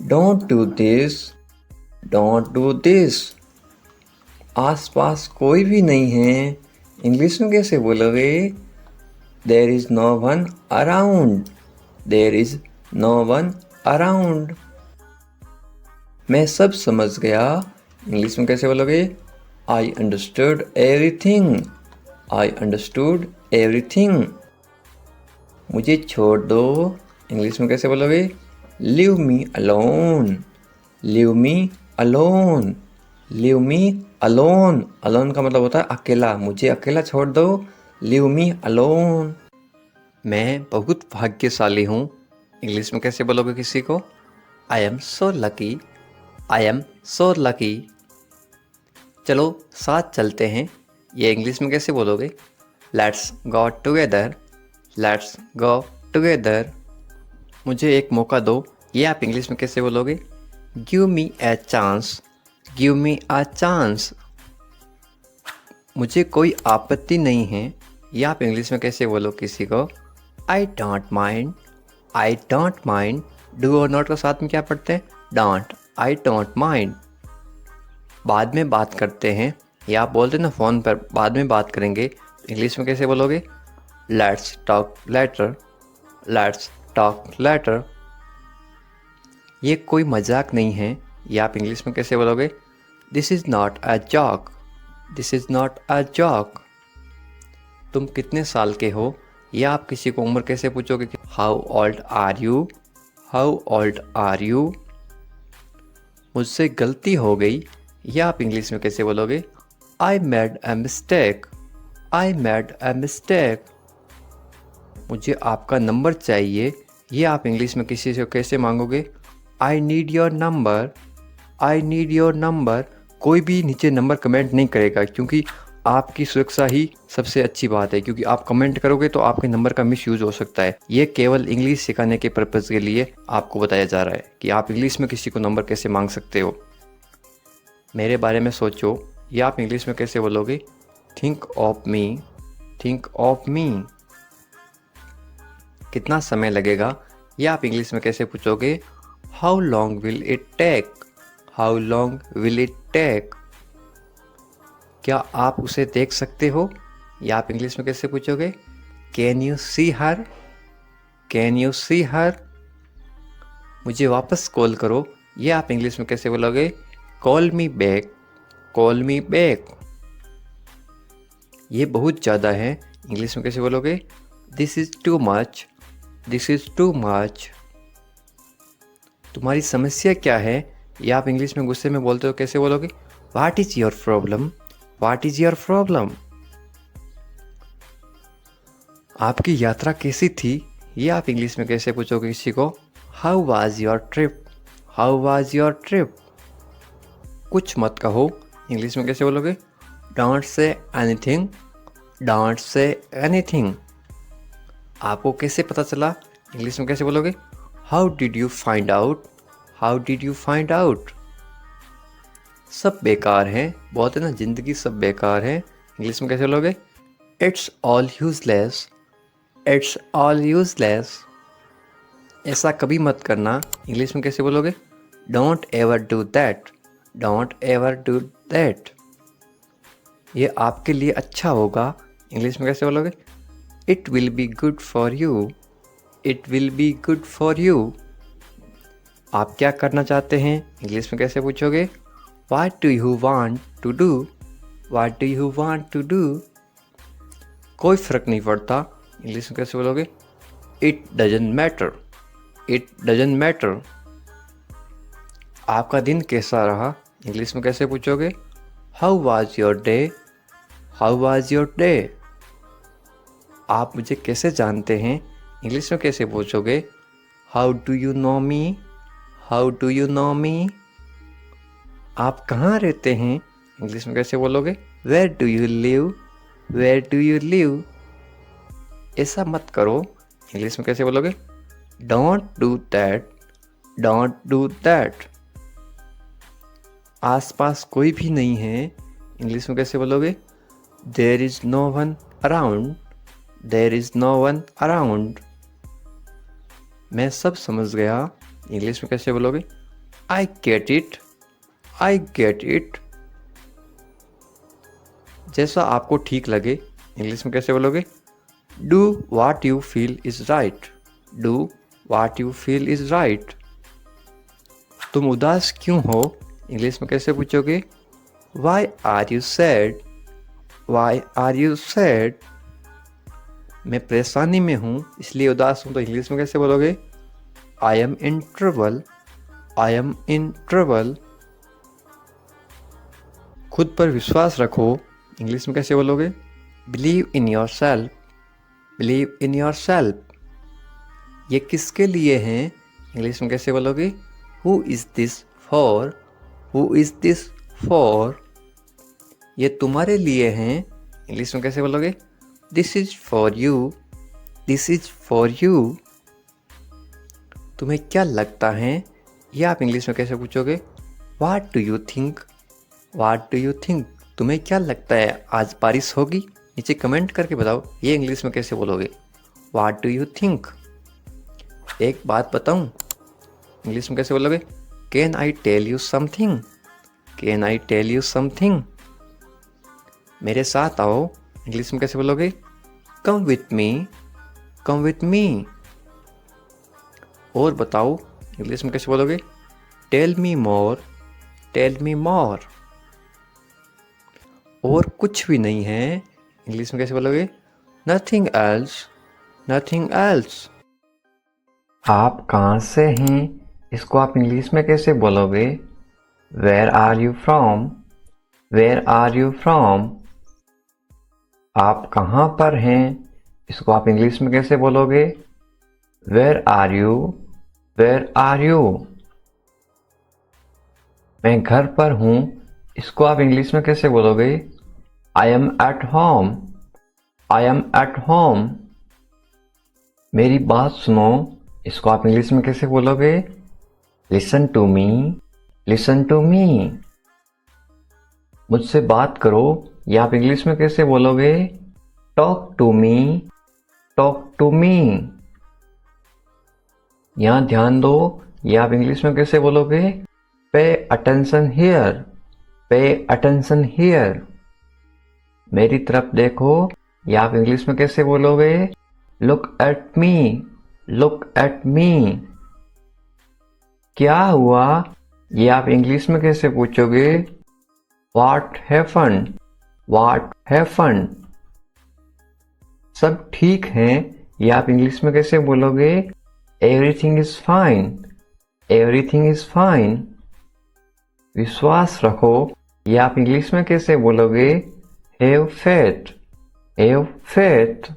Don't do this. Don't do this. आसपास कोई भी नहीं है, इंग्लिश में कैसे बोलोगे? There is no one around. There is no one around. मैं सब समझ गया, इंग्लिश में कैसे बोलोगे? I understood everything. I understood everything. मुझे छोड़ दो, इंग्लिश में कैसे बोलोगे? Leave me alone. Leave me alone. Leave me alone. Alone का मतलब होता है अकेला, मुझे अकेला छोड़ दो, लीव मी अलोन। मैं बहुत भाग्यशाली हूँ, इंग्लिश में कैसे बोलोगे किसी को? I am so lucky. I am so lucky. चलो साथ चलते हैं, ये इंग्लिश में कैसे बोलोगे? Let's go together. Let's go together. मुझे एक मौका दो, ये आप इंग्लिश में कैसे बोलोगे? Give me a chance. Give me a chance. मुझे कोई आपत्ति नहीं है, ये आप इंग्लिश में कैसे बोलो किसी को? I don't mind. I don't mind. Do और नॉट को साथ में क्या पढ़ते हैं? डोंट। I don't mind. बाद में बात करते हैं, या आप बोलते ना फ़ोन पर बाद में बात करेंगे, इंग्लिश में कैसे बोलोगे? Let's talk later. Let's talk later. ये कोई मजाक नहीं है, ये आप इंग्लिश में कैसे बोलोगे? This is not a joke. This is not a joke. तुम कितने साल के हो, या आप किसी को उम्र कैसे पूछोगे? How old are you? How old are you? मुझसे गलती हो गई, या आप इंग्लिश में कैसे बोलोगे? I made a mistake. I made a mistake. मुझे आपका नंबर चाहिए, ये आप इंग्लिश में किसी से कैसे मांगोगे? I need your number. I need your number. कोई भी नीचे नंबर कमेंट नहीं करेगा, क्योंकि आपकी सुरक्षा ही सबसे अच्छी बात है, क्योंकि आप कमेंट करोगे तो आपके नंबर का मिसयूज़ हो सकता है। ये केवल इंग्लिश सिखाने के पर्पज़ के लिए आपको बताया जा रहा है कि आप इंग्लिश में किसी को नंबर कैसे मांग सकते हो। मेरे बारे में सोचो, ये आप इंग्लिश में कैसे बोलोगे? Think of me. Think of me. कितना समय लगेगा, ये आप इंग्लिश में कैसे पूछोगे? How long will it take? How long will it take? क्या आप उसे देख सकते हो, या आप इंग्लिश में कैसे पूछोगे? Can you see her? Can you see her? मुझे वापस कॉल करो, ये आप इंग्लिश में कैसे बोलोगे? Call me back. Call me back. ये बहुत ज़्यादा है, इंग्लिश में कैसे बोलोगे? This is too much. This is too much. तुम्हारी समस्या क्या है, ये आप इंग्लिश में गुस्से में बोलते हो, कैसे बोलोगे? What is your problem? What is your problem? आपकी यात्रा कैसी थी, ये आप इंग्लिश में कैसे पूछोगे किसी को? How was your trip? How was your trip? कुछ मत कहो, इंग्लिश में कैसे बोलोगे? Don't say anything. Don't say anything. आपको कैसे पता चला, इंग्लिश में कैसे बोलोगे? How did you find out? How did you find out? सब बेकार है, बोलते ना ज़िंदगी सब बेकार है, इंग्लिश में कैसे बोलोगे? It's all useless. It's all useless. ऐसा कभी मत करना, इंग्लिश में कैसे बोलोगे? Don't ever do that. Don't ever do that. ये आपके लिए अच्छा होगा, इंग्लिश में कैसे बोलोगे? It will be good for you. It will be good for you. आप क्या करना चाहते हैं, इंग्लिश में कैसे पूछोगे? What do you want to do? What do you want to do? कोई फ़र्क नहीं पड़ता, इंग्लिश में कैसे बोलोगे? It doesn't matter, it doesn't matter. आपका दिन कैसा रहा, इंग्लिश में कैसे पूछोगे? How was your day, how was your day. आप मुझे कैसे जानते हैं, इंग्लिश में कैसे पूछोगे? How do you know me, how do you know me. आप कहाँ रहते हैं, इंग्लिश में कैसे बोलोगे? Where do you live, where do you live. ऐसा मत करो, इंग्लिश में कैसे बोलोगे? Don't do that, don't do that. आसपास कोई भी नहीं है, इंग्लिश में कैसे बोलोगे? There is no one around, there is no one around. मैं सब समझ गया, इंग्लिश में कैसे बोलोगे? I get it, I get it. जैसा आपको ठीक लगे, इंग्लिश में कैसे बोलोगे? Do what you feel is right, do what you feel is right. तुम उदास क्यों हो, इंग्लिश में कैसे पूछोगे? Why are you sad, why are you sad. मैं परेशानी में हूँ इसलिए उदास हूँ, तो इंग्लिश में कैसे बोलोगे? I M in trouble, I am in trouble. खुद पर विश्वास रखो, इंग्लिश में कैसे बोलोगे? Believe in your self, believe in your self. ये किसके लिए हैं, इंग्लिश में कैसे बोलोगे? Who is this for, who is this for. ये तुम्हारे लिए हैं, इंग्लिश में कैसे बोलोगे? This is for you, this is for you. तुम्हें क्या लगता है, ये आप इंग्लिश में कैसे पूछोगे? वाट do you think, watt do you think. तुम्हें क्या लगता है आज बारिश होगी, नीचे कमेंट करके बताओ, ये इंग्लिश में कैसे बोलोगे? What do you think. एक बात बताऊं, इंग्लिश में कैसे बोलोगे? Can I tell you something, can I tell you something. मेरे साथ आओ, इंग्लिश में कैसे बोलोगे? Come with me, come with me. और बताओ, इंग्लिश में कैसे बोलोगे? Tell me more, tell me more. और कुछ भी नहीं है, इंग्लिश में कैसे बोलोगे? Nothing else, nothing else. आप कहाँ से हैं, इसको आप इंग्लिश में कैसे बोलोगे? Where are you from, where are you from. आप कहाँ पर हैं, इसको आप इंग्लिश में कैसे बोलोगे? Where are you, where are you. मैं घर पर हूँ, इसको आप इंग्लिश में कैसे बोलोगे? I am at home, I am at home. मेरी बात सुनो, इसको आप इंग्लिश में कैसे बोलोगे? Listen to me, listen to me. मुझसे बात करो, ये आप इंग्लिश में कैसे बोलोगे? Talk to me, talk to me. यहाँ ध्यान दो, ये आप इंग्लिश में कैसे बोलोगे? Pay attention here, pay attention here. मेरी तरफ देखो, ये आप इंग्लिश में कैसे बोलोगे? Look at me, look at मी। क्या हुआ, ये आप इंग्लिश में कैसे पूछोगे? What happened, what happened. सब ठीक है, ये आप इंग्लिश में कैसे बोलोगे? Everything is fine, everything is fine. विश्वास रखो, ये आप इंग्लिश में कैसे बोलोगे? Have faith, have faith.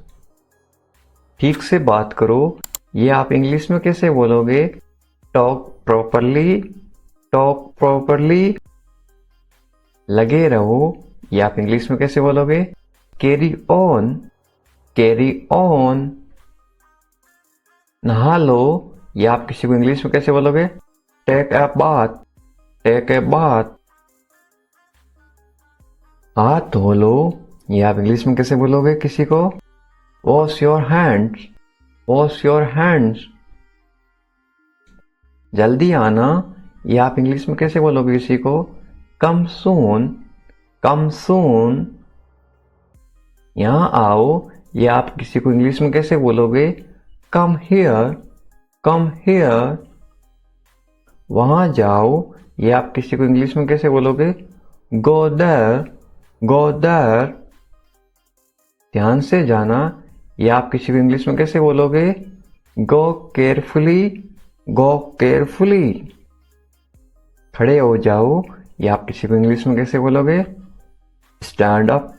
ठीक से बात करो, ये आप इंग्लिश में कैसे बोलोगे? Talk properly, talk properly. लगे रहो, ये आप इंग्लिश में कैसे बोलोगे? Carry on, carry on. नहा लो, ये आप किसी को इंग्लिश में कैसे बोलोगे? Take a bath, take a bath. हाथ धो लो, ये आप इंग्लिश में कैसे बोलोगे किसी को? Wash your hands, wash your hands. जल्दी आना, ये आप इंग्लिश में कैसे बोलोगे किसी को? कम सून, कम सून। यहाँ आओ, ये आप किसी को इंग्लिश में कैसे बोलोगे? Come here, come here. वहाँ जाओ, ये आप किसी को इंग्लिश में कैसे बोलोगे? Go there, go there. ध्यान से जाना, या आप किसी को इंग्लिश में कैसे बोलोगे? गो केयरफुली, गो केयरफुली। खड़े हो जाओ, या आप किसी को इंग्लिश में कैसे बोलोगे? Stand up,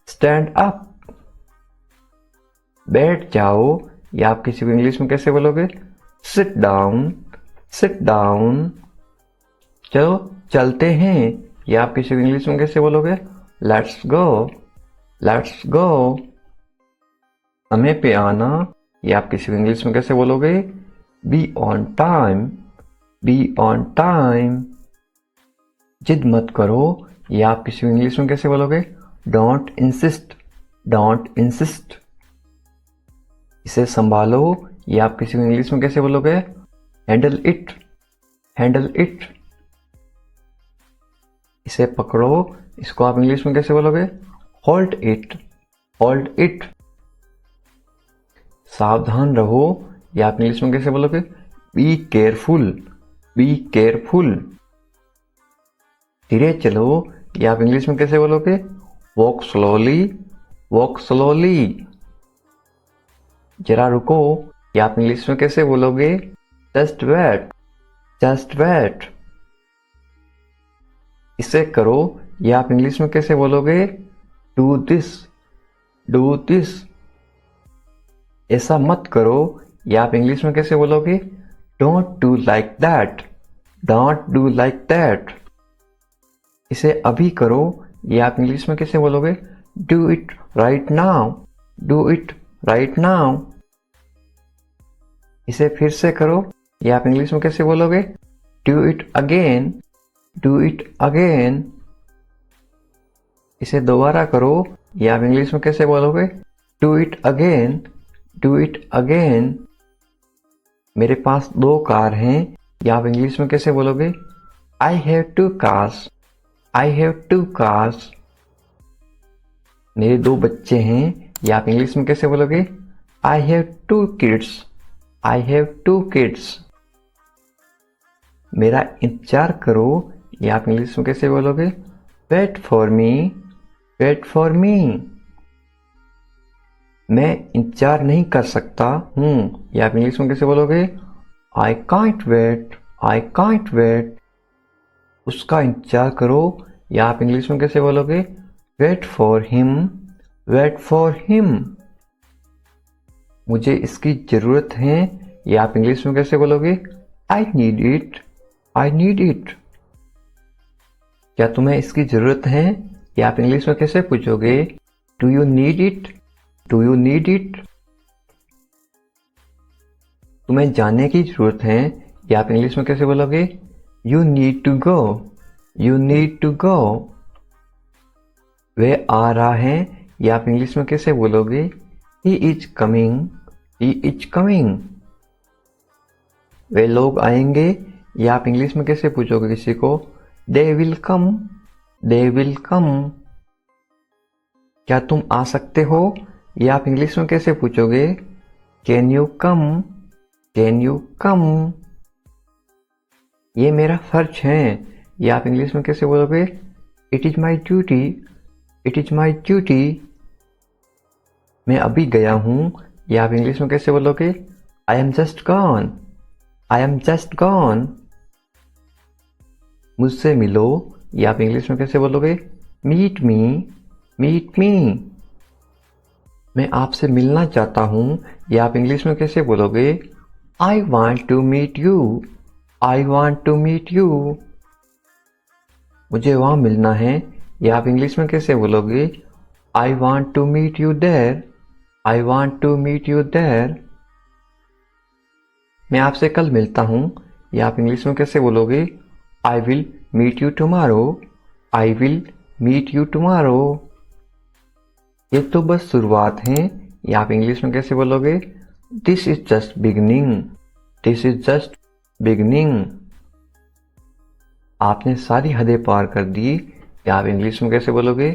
stand up. बैठ जाओ, या आप किसी को इंग्लिश में कैसे बोलोगे? Sit down, sit down. चलो चलते हैं, या आप किसी को इंग्लिश में कैसे बोलोगे? Let's go, let's go. समय पे आना, या आप किसी को इंग्लिश में कैसे बोलोगे? Be on time, be on time. जिद मत करो, या आप किसी को इंग्लिश में कैसे बोलोगे? Don't insist, don't insist. इसे संभालो, या आप किसी को इंग्लिश में कैसे बोलोगे? Handle it, handle it. इसे पकड़ो, इसको आप इंग्लिश में कैसे बोलोगे? Hold it, hold it. सावधान रहो, या आप इंग्लिश में कैसे बोलोगे? Be careful, be careful. धीरे चलो, या आप इंग्लिश में कैसे बोलोगे? Walk slowly, walk slowly. जरा रुको, या आप इंग्लिश में कैसे बोलोगे? Just wait, just wait. इसे करो, या आप इंग्लिश में कैसे बोलोगे? Do this, do this. ऐसा मत करो, या आप इंग्लिश में कैसे बोलोगे? Don't do like that, don't do like that. इसे अभी करो, या आप इंग्लिश में कैसे बोलोगे? Do it right now, do it right now. इसे फिर से करो, या आप इंग्लिश में कैसे बोलोगे? Do it again, do it again. इसे दोबारा करो, या आप इंग्लिश में कैसे बोलोगे? Do it again, do it again. मेरे पास 2 कार हैं, या आप इंग्लिश में कैसे बोलोगे? I have 2 cars, I have 2 cars. मेरे 2 बच्चे हैं, या आप इंग्लिश में कैसे बोलोगे? I have 2 kids, I have 2 kids. मेरा इंतजार करो, या आप इंग्लिश में कैसे बोलोगे? Wait for me, wait for me. मैं इंतजार नहीं कर सकता हूँ, या आप इंग्लिश में कैसे बोलोगे? I can't wait, I can't wait. उसका इंतजार करो, या आप इंग्लिश में कैसे बोलोगे? Wait for him, wait for him. मुझे इसकी जरूरत है, या आप इंग्लिश में कैसे बोलोगे? I need it, I need it. क्या तुम्हें इसकी जरूरत है, या आप इंग्लिश में कैसे पूछोगे? Do you need it, do you need it. तुम्हें जाने की जरूरत है, या आप इंग्लिश में कैसे बोलोगे? You need to go, you need to go. वह आ रहा है, या आप इंग्लिश में कैसे बोलोगे? He is coming, he is coming. वे लोग आएंगे, या आप इंग्लिश में कैसे पूछोगे किसी को? They will come, they will come. क्या तुम आ सकते हो, या आप इंग्लिश में कैसे पूछोगे? Can you come, can you कम। ये मेरा फर्ज है, या आप इंग्लिश में कैसे बोलोगे? It is my duty, it is my duty. मैं अभी गया हूं, या आप इंग्लिश में कैसे बोलोगे? I am just gone, I am just gone. मुझसे मिलो, या आप इंग्लिश में कैसे बोलोगे? Meet me, meet me. मैं आपसे मिलना चाहता हूं, या आप इंग्लिश में कैसे बोलोगे? I want to meet you, I want to meet you. मुझे वहां मिलना है, या आप इंग्लिश में कैसे बोलोगे? I want to meet you there, I want to meet you there. मैं आपसे कल मिलता हूं, या आप इंग्लिश में कैसे बोलोगे? I will meet you tomorrow, I will meet you tomorrow. ये तो बस शुरुआत है, या आप इंग्लिश में कैसे बोलोगे? This is just beginning, this is just beginning. आपने सारी हदें पार कर दी, या आप इंग्लिश में कैसे बोलोगे?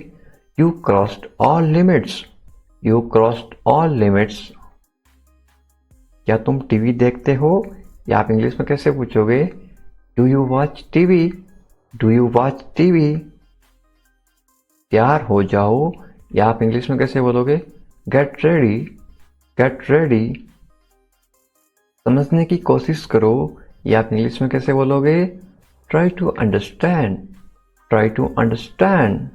You crossed all limits, you crossed all limits. क्या तुम टीवी देखते हो, या आप इंग्लिश में कैसे पूछोगे? Do you watch TV, do you watch TV. तैयार हो जाओ, या आप इंग्लिश में कैसे बोलोगे गेट रेडी, गेट रेडी। समझने की कोशिश करो, या आप इंग्लिश में कैसे बोलोगे try to understand, try to understand.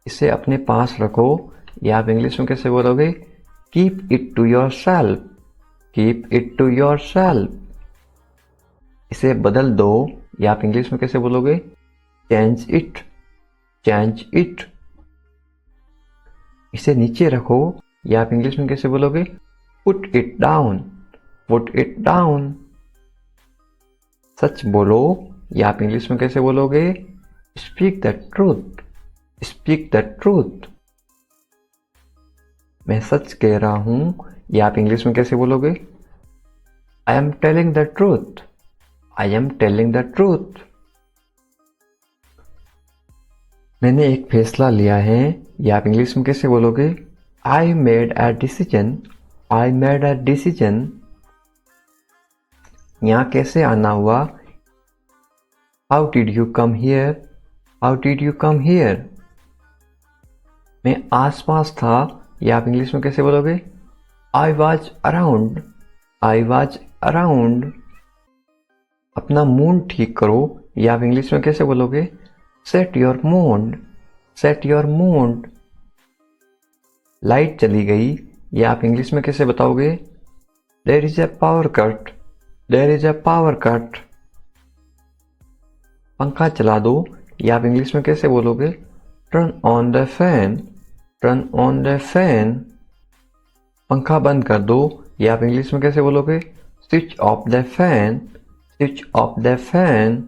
इसे अपने पास रखो, या आप इंग्लिश में कैसे बोलोगे keep it to yourself, keep it to yourself. इसे बदल दो, या आप इंग्लिश में कैसे बोलोगे चेंज इट, चेंज इट। इसे नीचे रखो, या आप इंग्लिश में कैसे बोलोगे put it down, put it down. सच बोलो, या आप इंग्लिश में कैसे बोलोगे speak the truth, speak the truth. मैं सच कह रहा हूं, या आप इंग्लिश में कैसे बोलोगे I am telling the truth, I am telling the truth. मैंने एक फैसला लिया है, या आप इंग्लिश में कैसे बोलोगे I made a decision, I made a decision. यहां कैसे आना हुआ how did you come here, how did you come here. मैं आसपास था, या आप इंग्लिश में कैसे बोलोगे I was around, I was around. अपना मूड ठीक करो, या आप इंग्लिश में कैसे बोलोगे set your mood, set your mood. Light चली गई, या आप इंग्लिश में कैसे बताओगे there is a power cut, there is a power cut. पंखा चला दो, या आप इंग्लिश में कैसे बोलोगे turn on the fan, turn on the fan. पंखा बंद कर दो, या आप इंग्लिश में कैसे बोलोगे switch off the fan, switch off the fan.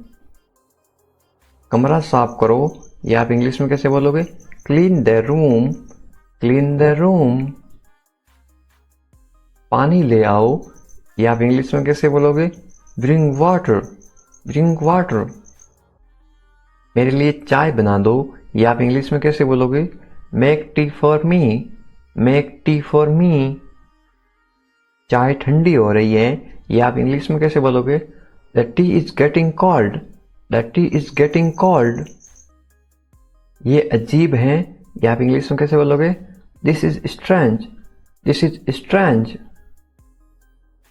कमरा साफ करो, या आप इंग्लिश में कैसे बोलोगे clean the room, clean the room. पानी ले आओ, या आप इंग्लिश में कैसे बोलोगे ब्रिंग वाटर, ब्रिंग वाटर। मेरे लिए चाय बना दो, या आप इंग्लिश में कैसे बोलोगे make tea for me, make tea for me. चाय ठंडी हो रही है, या आप इंग्लिश में कैसे बोलोगे the T is getting cold, the T is getting cold. ये अजीब है, या आप इंग्लिश में कैसे बोलोगे this is strange, this is strange.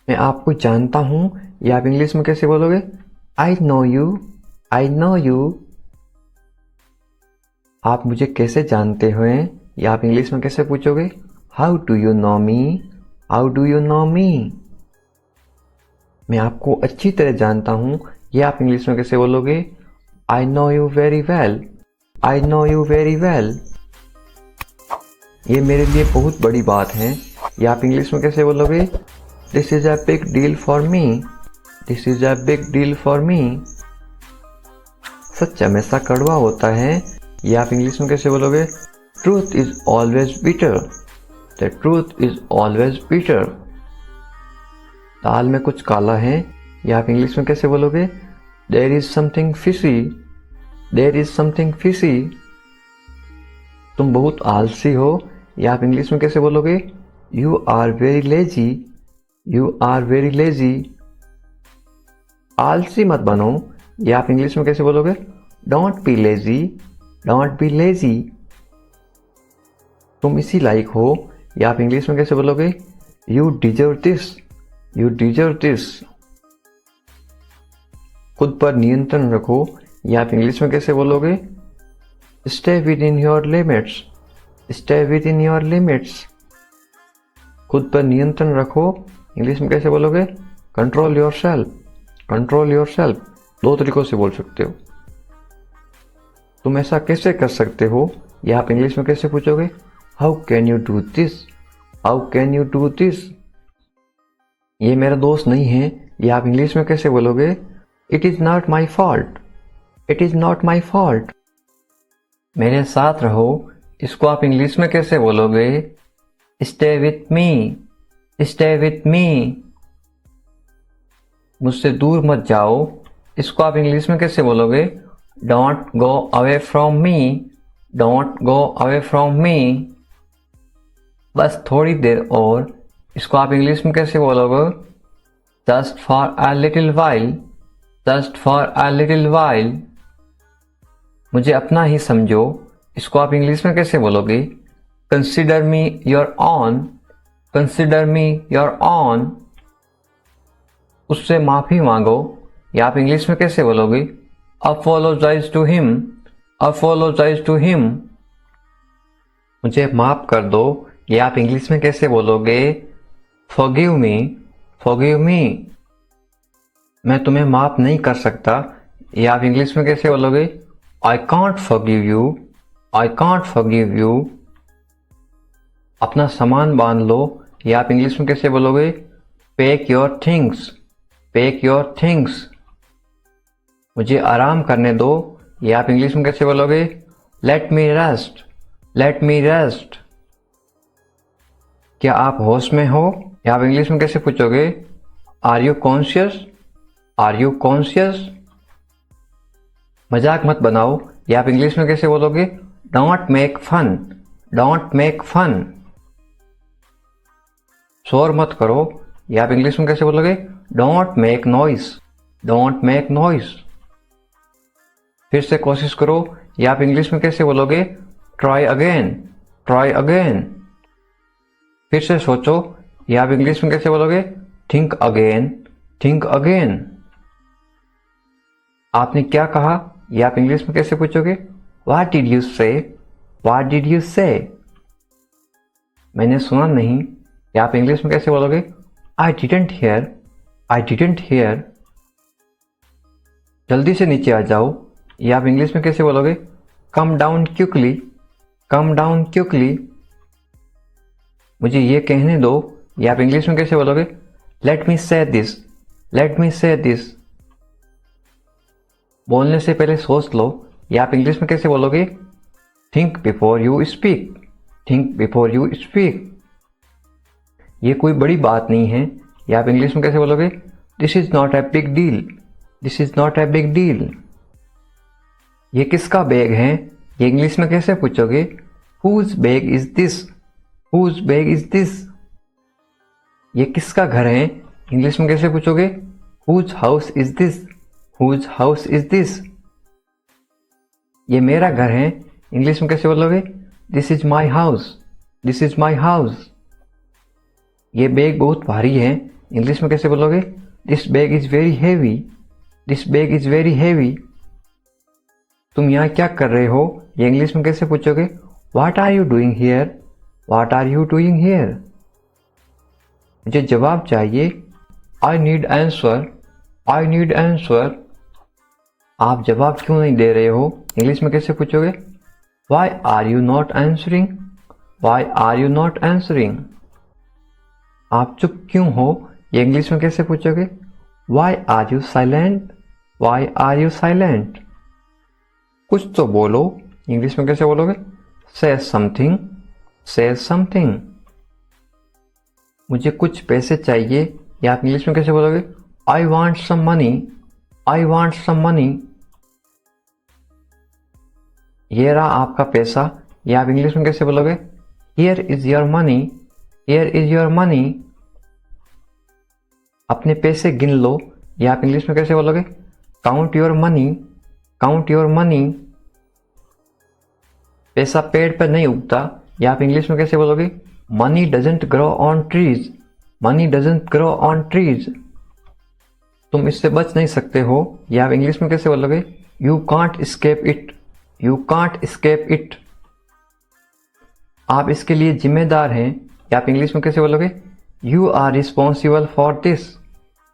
मैं आपको जानता हूं, या आप इंग्लिश में कैसे बोलोगे I know you, I know you. आप मुझे कैसे जानते हो, या आप इंग्लिश में कैसे पूछोगे how do you know me, how do you know me. मैं आपको अच्छी तरह जानता हूं, या आप इंग्लिश में कैसे बोलोगे I know you very well, I know you very well. ये मेरे लिए बहुत बड़ी बात है, या आप इंग्लिश में कैसे बोलोगे this is a big deal for me, this is a big deal for me. सच हमेशा कड़वा होता है, या आप इंग्लिश में कैसे बोलोगे truth is always bitter, the truth is always bitter. दाल में कुछ काला है, या आप इंग्लिश में कैसे बोलोगे there is something fishy, there is something fishy. तुम बहुत आलसी हो, या आप इंग्लिश में कैसे बोलोगे you are very lazy, you are very lazy. आलसी मत बनो, या आप इंग्लिश में कैसे बोलोगे don't be lazy, don't be lazy. तुम इसी लायक हो, या आप इंग्लिश में कैसे बोलोगे you deserve this, you deserve this. खुद पर नियंत्रण रखो, या आप इंग्लिश में कैसे बोलोगे stay with in your limits, stay with in your limits. खुद पर नियंत्रण रखो, इंग्लिश में कैसे बोलोगे control your self, control your self. दो तरीकों से बोल सकते हो। तुम ऐसा कैसे कर सकते हो, या आप इंग्लिश में कैसे पूछोगे how can you do this, how can you do this. ये मेरा दोस्त नहीं है, या आप इंग्लिश में कैसे बोलोगे it is not my fault, it is not my fault. मेरे साथ रहो, इसको आप इंग्लिश में कैसे बोलोगे stay with me, stay with me. मुझसे दूर मत जाओ, इसको आप इंग्लिश में कैसे बोलोगे don't go away from me, don't go away from me. बस थोड़ी देर और, इसको आप इंग्लिश में कैसे बोलोगे just for a little while, just for a little while. मुझे अपना ही समझो, इसको आप इंग्लिश में कैसे बोलोगे? Consider me your own, consider me your own. उससे माफी मांगो, या आप इंग्लिश में कैसे बोलोगे? Apologise to him, apologise to him. मुझे माफ कर दो, या आप इंग्लिश में कैसे बोलोगे? Forgive me, forgive me. मैं तुम्हें माफ नहीं कर सकता, या आप इंग्लिश में कैसे बोलोगे? I can't forgive you, I can't forgive you. अपना सामान बांध लो, या आप इंग्लिश में कैसे बोलोगे? Pack your things, pack your things. मुझे आराम करने दो, या आप इंग्लिश में कैसे बोलोगे? लेट मी रेस्ट, लेट मी रेस्ट। क्या आप होश में हो, या आप इंग्लिश में कैसे पूछोगे? Are you conscious, are you conscious. मजाक मत बनाओ, या आप इंग्लिश में कैसे बोलोगे? Don't make fun, don't make fun. शोर मत करो, या आप इंग्लिश में कैसे बोलोगे? Don't make noise, don't make noise. फिर से कोशिश करो, या आप इंग्लिश में कैसे बोलोगे? Try again, try again. फिर से सोचो, या आप इंग्लिश में कैसे बोलोगे? Think again, think again. आपने क्या कहा, या आप इंग्लिश में कैसे पूछोगे? व्हाट डिड यू से, व्हाट डिड यू से। मैंने सुना नहीं, या आप इंग्लिश में कैसे बोलोगे? I didn't here, I didn't here. जल्दी से नीचे आ जाओ, या आप इंग्लिश में कैसे बोलोगे? Come down quickly, come down quickly. मुझे ये कहने दो, या आप इंग्लिश में कैसे बोलोगे? लेट मी से दिस, लेट मी से दिस। बोलने से पहले सोच लो, या आप इंग्लिश में कैसे बोलोगे? Think before you speak, think before you speak. ये कोई बड़ी बात नहीं है, या आप इंग्लिश में कैसे बोलोगे? This is not a big deal, this is not a big deal. ये किसका बैग है, ये इंग्लिश में कैसे पूछोगे? Whose bag is this, whose bag is this. ये किसका घर है, इंग्लिश में कैसे पूछोगे? Whose house is this, whose house is this. ये मेरा घर है, इंग्लिश में कैसे बोलोगे? This is my house, this is my house. ये बैग बहुत भारी है, इंग्लिश में कैसे बोलोगे? This bag is very heavy, this bag is very heavy. तुम यहाँ क्या कर रहे हो, ये इंग्लिश में कैसे पूछोगे? What are you doing here, what are you doing here. मुझे जवाब चाहिए, I need answer, I need answer. आप जवाब क्यों नहीं दे रहे हो, इंग्लिश में कैसे पूछोगे? Why are you not answering, why are you not answering. आप चुप क्यों हो, ये इंग्लिश में कैसे पूछोगे? Why are you silent, why are you silent. कुछ तो बोलो, इंग्लिश में कैसे बोलोगे? से समथिंग, से समथिंग। मुझे कुछ पैसे चाहिए, या आप इंग्लिश में कैसे बोलोगे? I want some money, I want some money. ये रहा आपका पैसा, या आप इंग्लिश में कैसे बोलोगे? Here is your money, here is your money. अपने पैसे गिन लो, या आप इंग्लिश में कैसे बोलोगे? Count your money, count your money. पैसा पेड़ पर नहीं उगता, या आप इंग्लिश में कैसे बोलोगे? Money doesn't grow on trees, money doesn't grow on trees. तुम इससे बच नहीं सकते हो, या आप इंग्लिश में कैसे बोलोगे? You can't escape it, you can't escape it. आप इसके लिए जिम्मेदार हैं, या आप इंग्लिश में कैसे बोलोगे? You are responsible for this,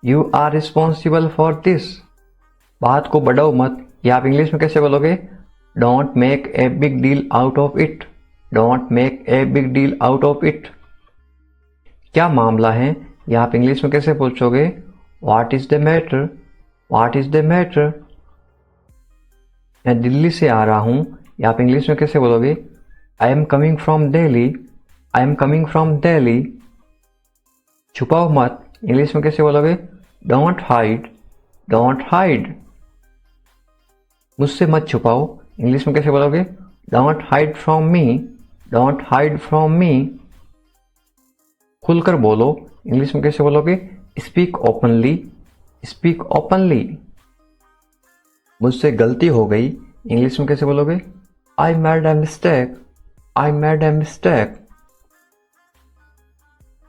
you are responsible for this. बात को बढ़ाओ मत, या आप इंग्लिश में कैसे बोलोगे? Don't make a big deal out of it, don't make a big deal out of it. क्या मामला है, या आप इंग्लिश में कैसे पूछोगे? What is the matter, what is the matter. मैं दिल्ली से आ रहा हूं, या आप इंग्लिश में कैसे बोलोगे? I am coming from Delhi, I am coming from Delhi. छुपाओ मत, इंग्लिश में कैसे बोलोगे? Don't hide, don't hide. मुझसे मत छुपाओ, इंग्लिश में कैसे बोलोगे? Don't hide from me, don't hide from me. खुलकर बोलो, इंग्लिश में कैसे बोलोगे? Speak openly, speak openly. मुझसे गलती हो गई, इंग्लिश में कैसे बोलोगे? I made a mistake. I made a mistake.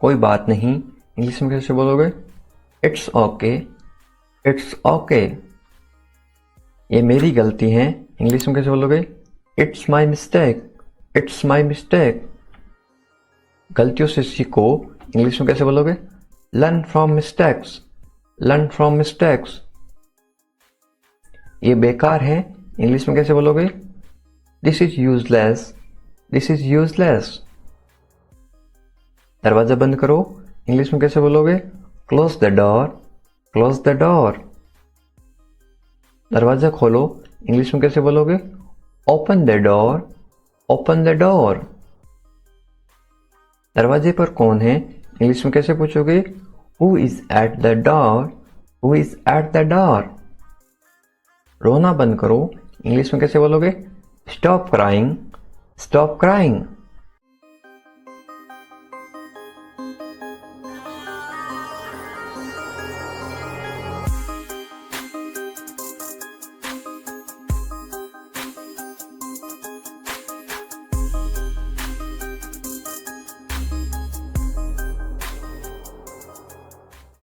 कोई बात नहीं इंग्लिश में कैसे बोलोगे? It's okay. It's okay. ये मेरी गलती है इंग्लिश में कैसे बोलोगे? It's my mistake. It's my mistake. गलतियों से सीखो इंग्लिश में कैसे बोलोगे? Learn from mistakes. Learn from mistakes. ये बेकार है इंग्लिश में कैसे बोलोगे? This is useless. This is useless. दरवाजा बंद करो इंग्लिश में कैसे बोलोगे? Close the door. Close the door. दरवाजा खोलो इंग्लिश में कैसे बोलोगे? Open the door. Open the door. दरवाजे पर कौन है इंग्लिश में कैसे पूछोगे? Who is at the door? Who is at the door? रोना बंद करो इंग्लिश में कैसे बोलोगे? Stop crying. Stop crying.